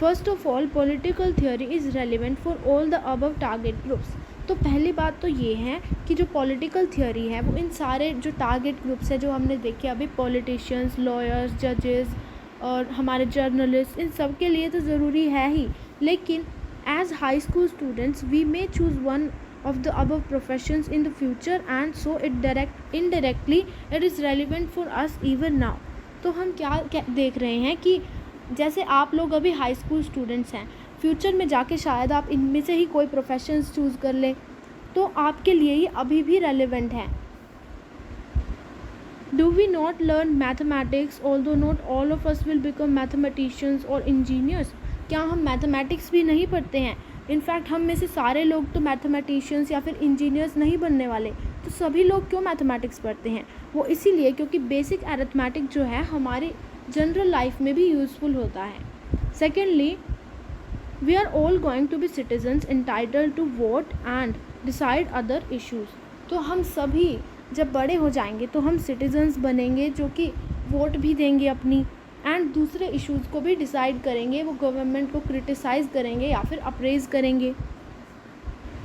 First of all, political theory is relevant for all the above target groups. तो पहली बात तो ये है कि जो पॉलिटिकल थियोरी है वो इन सारे जो टारगेट ग्रुप्स है जो हमने देखे अभी, पॉलिटिशियंस, लॉयर्स, जजेस और हमारे जर्नलिस्ट, इन सब के लिए तो ज़रूरी है ही। लेकिन as high school students we may choose one of the above professions in the future and so indirectly it is relevant for us even now। तो हम क्या देख रहे हैं कि जैसे आप लोग अभी हाई स्कूल स्टूडेंट्स हैं, फ्यूचर में जाके शायद आप इनमें से ही कोई प्रोफेशंस चूज़ कर लें, तो आपके लिए ये अभी भी रेलिवेंट है। Do we not learn mathematics although not all of us will become mathematicians or engineers? क्या हम मैथमेटिक्स भी नहीं पढ़ते हैं? इनफैक्ट हम में से सारे लोग तो मैथमेटिशियंस या फिर इंजीनियर्स नहीं बनने वाले। तो सभी लोग क्यों मैथमेटिक्स पढ़ते हैं? वो इसीलिए क्योंकि बेसिक अरिथमेटिक जो है हमारी जनरल लाइफ में भी यूज़फुल होता है। Secondly, we are all going to be citizens entitled to vote and decide other issues. तो हम सभी जब बड़े हो जाएंगे तो हम सिटीजन्स बनेंगे जो कि वोट भी देंगे अपनी, एंड दूसरे इश्यूज़ को भी डिसाइड करेंगे, वो गवर्नमेंट को क्रिटिसाइज़ करेंगे या फिर अप्रेज़ करेंगे।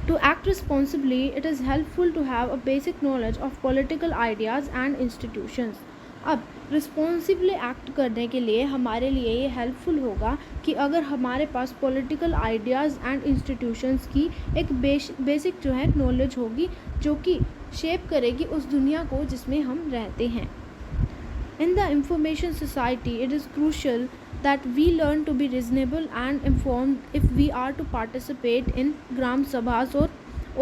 To act responsibly, it is helpful to have a basic knowledge of political ideas and institutions. अब रिस्पॉन्सिबली एक्ट करने के लिए हमारे लिए ये हेल्पफुल होगा कि अगर हमारे पास पॉलिटिकल आइडियाज़ एंड इंस्टीट्यूशंस की एक बेसिक जो है नॉलेज होगी, जो कि शेप करेगी उस दुनिया को जिसमें हम रहते हैं. In the information society, it is crucial that we learn to be reasonable and informed if we are to participate in gram sabhas or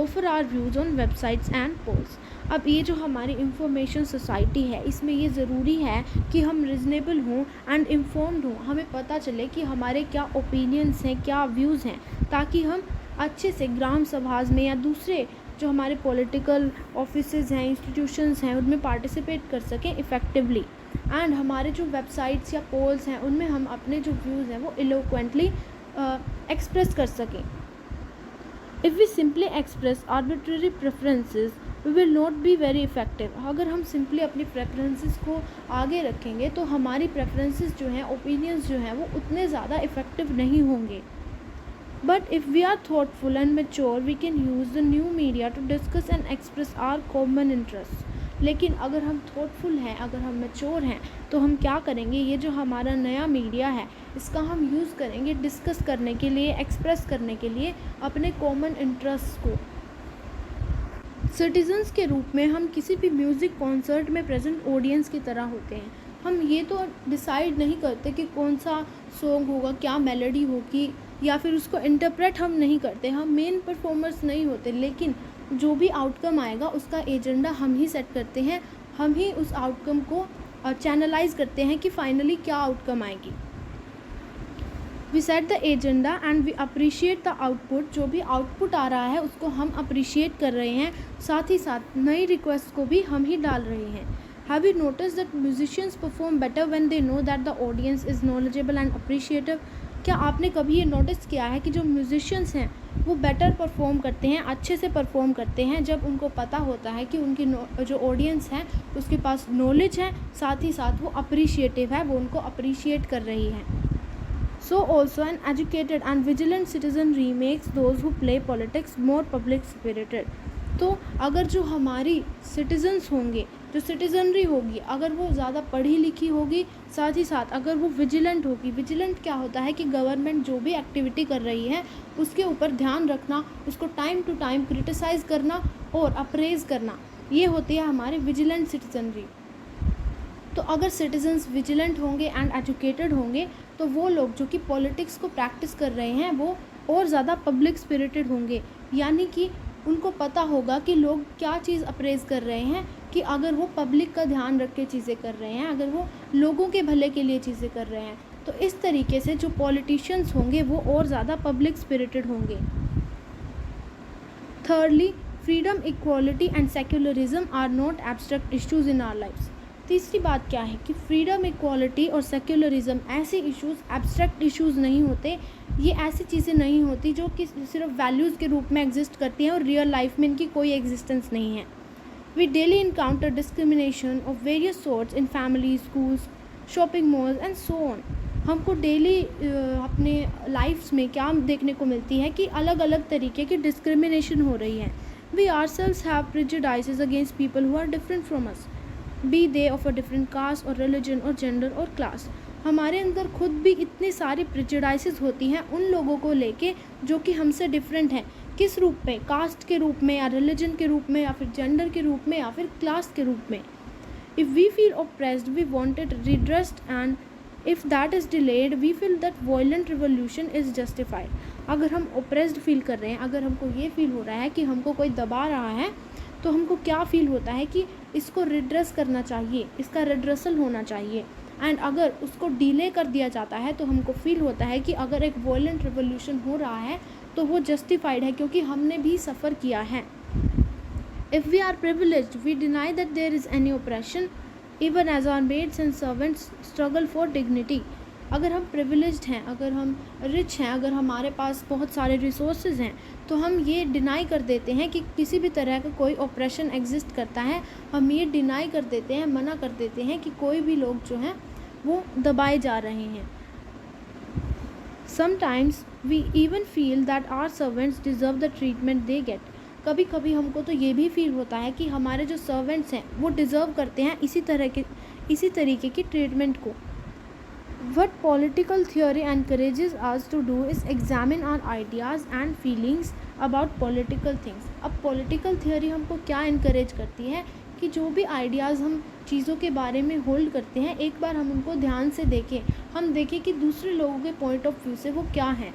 offer our views on websites and polls. अब ये जो हमारी इंफॉर्मेशन सोसाइटी है, इसमें ये ज़रूरी है कि हम रिजनेबल हों एंड इन्फॉर्म्ड हों, हमें पता चले कि हमारे क्या ओपिनियंस हैं, क्या व्यूज़ हैं, ताकि हम अच्छे से ग्राम सभाज में या दूसरे जो हमारे पॉलिटिकल ऑफिसेज हैं, इंस्टीट्यूशंस हैं, उनमें पार्टिसिपेट कर सकें इफ़ेक्टिवली. एंड हमारे जो वेबसाइट्स या पोल्स हैं उनमें हम अपने जो व्यूज़ हैं वो इलोक्वेंटली एक्सप्रेस कर सकें. If we simply express arbitrary preferences we will not be very effective. अगर हम सिंपली अपनी प्रेफरेंसेस को आगे रखेंगे तो हमारी प्रेफरेंसेस जो हैं, ओपिनियंस जो हैं, वो उतने ज़्यादा इफ़ेक्टिव नहीं होंगे. But if we are thoughtful and mature, we can use the new media to discuss and express our common interests. लेकिन अगर हम थॉटफुल हैं, अगर हम मैच्योर हैं, तो हम क्या करेंगे, ये जो हमारा नया मीडिया है इसका हम यूज़ करेंगे डिस्कस करने के लिए, एक्सप्रेस करने के लिए अपने कॉमन इंटरेस्ट को. सिटीजन्स के रूप में हम किसी भी म्यूज़िक कॉन्सर्ट में प्रेजेंट ऑडियंस की तरह होते हैं. हम ये तो डिसाइड नहीं करते कि कौन सा सॉन्ग होगा, क्या मेलोडी होगी, या फिर उसको इंटरप्रेट हम नहीं करते, हम मेन परफॉर्मर्स नहीं होते, लेकिन जो भी आउटकम आएगा उसका एजेंडा हम ही सेट करते हैं, हम ही उस आउटकम को चैनलाइज करते हैं कि फाइनली क्या आउटकम आएगी. We set the agenda and we appreciate the output. जो भी आउटपुट आ रहा है उसको हम अप्रिशिएट कर रहे हैं, साथ ही साथ नई रिक्वेस्ट को भी हम ही डाल रहे हैं. Have you noticed that musicians perform better when they know that the audience is knowledgeable and appreciative? क्या आपने कभी ये नोटिस किया है कि जो म्यूजिशियंस हैं वो बेटर परफॉर्म करते हैं, अच्छे से परफॉर्म करते हैं जब उनको पता होता है कि उनकी जो ऑडियंस है उसके पास नॉलेज है, साथ ही साथ वो अप्रिशिएटिव है, वो उनको अप्रिशिएट कर रही है. So also an educated and vigilant citizenry makes those who play politics more public spirited. तो अगर जो हमारी सिटीजन्स होंगे, जो सिटीजनरी होगी, अगर वो ज़्यादा पढ़ी लिखी होगी, साथ ही साथ अगर वो विजिलेंट होगी. विजिलेंट क्या होता है कि गवर्नमेंट जो भी एक्टिविटी कर रही है उसके ऊपर ध्यान रखना, उसको टाइम टू टाइम क्रिटिसाइज़ करना और अप्रेज़ करना, ये होती है हमारी विजिलेंट सिटीजनरी. तो अगर सिटीजन्स विजिलेंट होंगे एंड एजुकेटेड होंगे तो वो लोग जो कि पॉलिटिक्स को प्रैक्टिस कर रहे हैं वो और ज़्यादा पब्लिक स्पिरिटेड होंगे. यानी कि उनको पता होगा कि लोग क्या चीज़ अप्रेज़ कर रहे हैं, कि अगर वो पब्लिक का ध्यान रख के चीज़ें कर रहे हैं, अगर वो लोगों के भले के लिए चीज़ें कर रहे हैं, तो इस तरीके से जो पॉलिटिशियंस होंगे वो और ज़्यादा पब्लिक स्पिरिटेड होंगे. Thirdly, freedom, equality and secularism are not abstract issues in our lifes. तीसरी बात क्या है कि फ्रीडम, इक्वालिटी और सेक्युलरिज्म ऐसे इश्यूज़ एब्स्ट्रैक्ट इश्यूज़ नहीं होते. ये ऐसी चीज़ें नहीं होती जो कि सिर्फ वैल्यूज़ के रूप में एग्जिस्ट करती हैं और रियल लाइफ में इनकी कोई एग्जिस्टेंस नहीं है. We daily encounter discrimination of various sorts in family, schools, shopping malls and so on. हमको डेली अपने लाइफ्स में क्या देखने को मिलती है कि अलग अलग तरीके की डिस्क्रिमिनेशन हो रही है. We ourselves have prejudices against people who are different from us, be they of a different caste और रिलीजन और जेंडर और क्लास. हमारे अंदर खुद भी इतनी सारी प्रेजुडाइसेस होती हैं उन लोगों को लेके जो कि हमसे डिफरेंट हैं. किस रूप में? कास्ट के रूप में, या रिलीजन के रूप में, या फिर जेंडर के रूप में, या फिर क्लास के रूप में. If we feel oppressed we want it redressed and if that is delayed we feel that violent revolution is justified. अगर हम ऑप्रेस्ड फील कर रहे हैं, अगर हमको ये फील हो रहा है कि हमको कोई दबा रहा है, तो हमको क्या फील होता है कि इसको रिड्रेस करना चाहिए, इसका रिड्रेसल होना चाहिए. एंड अगर उसको डिले कर दिया जाता है तो हमको फील होता है कि अगर एक वॉयलेंट रिवोल्यूशन हो रहा है तो वो जस्टिफाइड है क्योंकि हमने भी सफ़र किया है. If we are privileged we deny that there is any oppression even as our maids and servants struggle for dignity. अगर हम प्रिविलेज्ड हैं, अगर हम रिच हैं, अगर हमारे पास बहुत सारे रिसोर्सेज हैं, तो हम ये डिनाई कर देते हैं कि किसी भी तरह का कोई ऑपरेशन एग्जिस्ट करता है. हम ये डिनाई कर देते हैं, मना कर देते हैं कि कोई भी लोग जो हैं वो दबाए जा रहे हैं. Sometimes we even feel that our servants deserve the treatment they get. कभी कभी हमको तो ये भी फील होता है कि हमारे जो सर्वेंट्स हैं वो डिज़र्व करते हैं इसी तरीके की ट्रीटमेंट को. What political theory encourages us to do is examine our ideas and feelings about political things. अब political theory हमको क्या encourage करती है कि जो भी ideas हम चीज़ों के बारे में होल्ड करते हैं एक बार हम उनको ध्यान से देखें, हम देखें कि दूसरे लोगों के पॉइंट ऑफ व्यू से वो क्या हैं.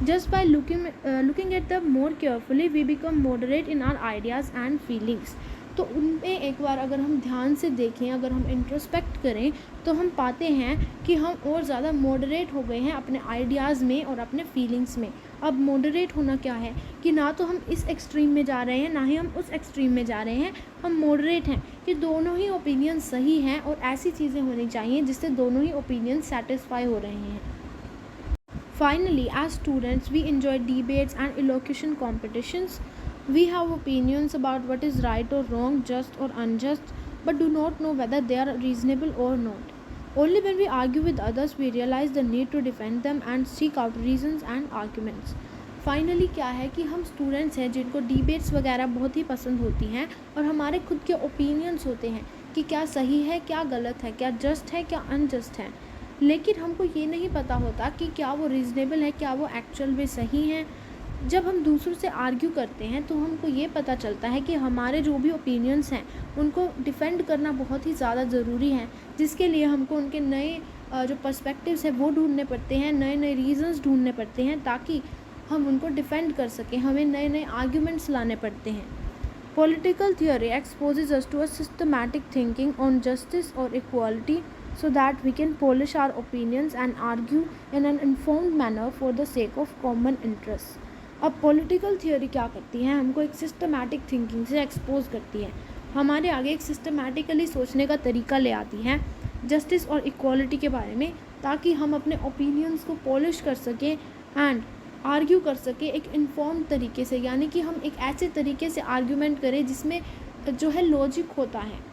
Just by looking at them more carefully, we become moderate in our ideas and feelings. तो उनमें एक बार अगर हम ध्यान से देखें, अगर हम इंट्रोस्पेक्ट करें तो हम पाते हैं कि हम और ज़्यादा मॉडरेट हो गए हैं अपने आइडियाज़ में और अपने फीलिंग्स में. अब मॉडरेट होना क्या है कि ना तो हम इस एक्सट्रीम में जा रहे हैं ना ही हम उस एक्सट्रीम में जा रहे हैं, हम मॉडरेट हैं कि दोनों ही ओपिनियन सही हैं और ऐसी चीज़ें होनी चाहिए जिससे दोनों ही ओपिनियन सेटिस्फाई हो रहे हैं. Finally, as students, we enjoy debates and elocution competitions. We have opinions about what is right or wrong, just or unjust, but do not know whether they are reasonable or not. Only when we argue with others, we realize the need to defend them and seek out reasons and arguments. Finally क्या है कि हम स्टूडेंट्स हैं जिनको डिबेट्स वगैरह बहुत ही पसंद होती हैं और हमारे खुद के ओपिनियंस होते हैं कि क्या सही है, क्या गलत है, क्या जस्ट है, क्या अनजस्ट है. लेकिन हमको ये नहीं पता होता कि क्या वो रीज़नेबल है, क्या वो एक्चुअल में सही हैं. जब हम दूसरों से आर्ग्यू करते हैं तो हमको ये पता चलता है कि हमारे जो भी ओपिनियंस हैं उनको डिफेंड करना बहुत ही ज़्यादा ज़रूरी है, जिसके लिए हमको उनके नए जो पर्सपेक्टिव्स हैं वो ढूंढने पड़ते हैं, नए नए रीज़न्स ढूंढने पड़ते हैं ताकि हम उनको डिफेंड कर सकें. हमें नए नए आर्ग्यूमेंट्स लाने पड़ते हैं. Political theory exposes us to a systematic thinking on justice और equality so that we can polish our opinions and argue in an informed manner for the sake of common interests. अब पॉलिटिकल थियोरी क्या करती है, हमको एक सिस्टमैटिक थिंकिंग से एक्सपोज करती है, हमारे आगे एक सिस्टमैटिकली सोचने का तरीका ले आती है जस्टिस और इक्वालिटी के बारे में, ताकि हम अपने ओपिनियंस को पॉलिश कर सकें एंड आर्ग्यू कर सकें एक इन्फॉर्म तरीके से, यानी कि हम एक ऐसे तरीके से आर्ग्यूमेंट करें जिसमें जो है लॉजिक होता है.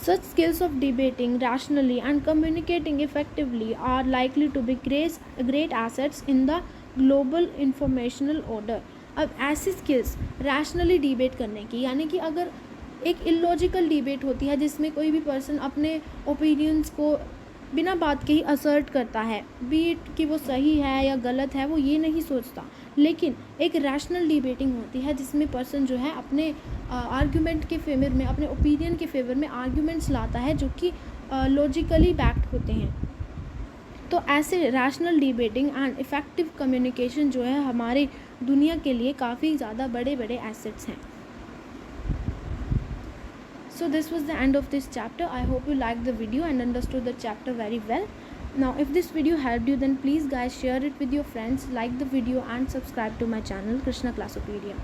Such skills of debating rationally and communicating effectively are likely to be great assets in the global informational order. अब ऐसी स्किल्स रैशनली डिबेट करने की, यानी कि अगर एक इलॉजिकल डिबेट होती है जिसमें कोई भी पर्सन अपने ओपिनियंस को बिना बात के ही असर्ट करता है, बीट कि वो सही है या गलत है, वो ये नहीं सोचता. लेकिन एक रैशनल डिबेटिंग होती है जिसमें पर्सन जो है अपने आर्ग्यूमेंट के फेवर में, अपने ओपिनियन के फेवर में आर्ग्यूमेंट्स लाता है जो कि लॉजिकली बैक्ड होते हैं. तो ऐसे rational debating and effective communication जो है हमारे दुनिया के लिए काफ़ी ज़्यादा बड़े बड़े एसेट्स हैं. So this was the end of this chapter. I hope you liked the video and understood the chapter very well. Now if this video helped you, then please guys share it with your friends, like the video and subscribe to my channel Krishna Classopedia.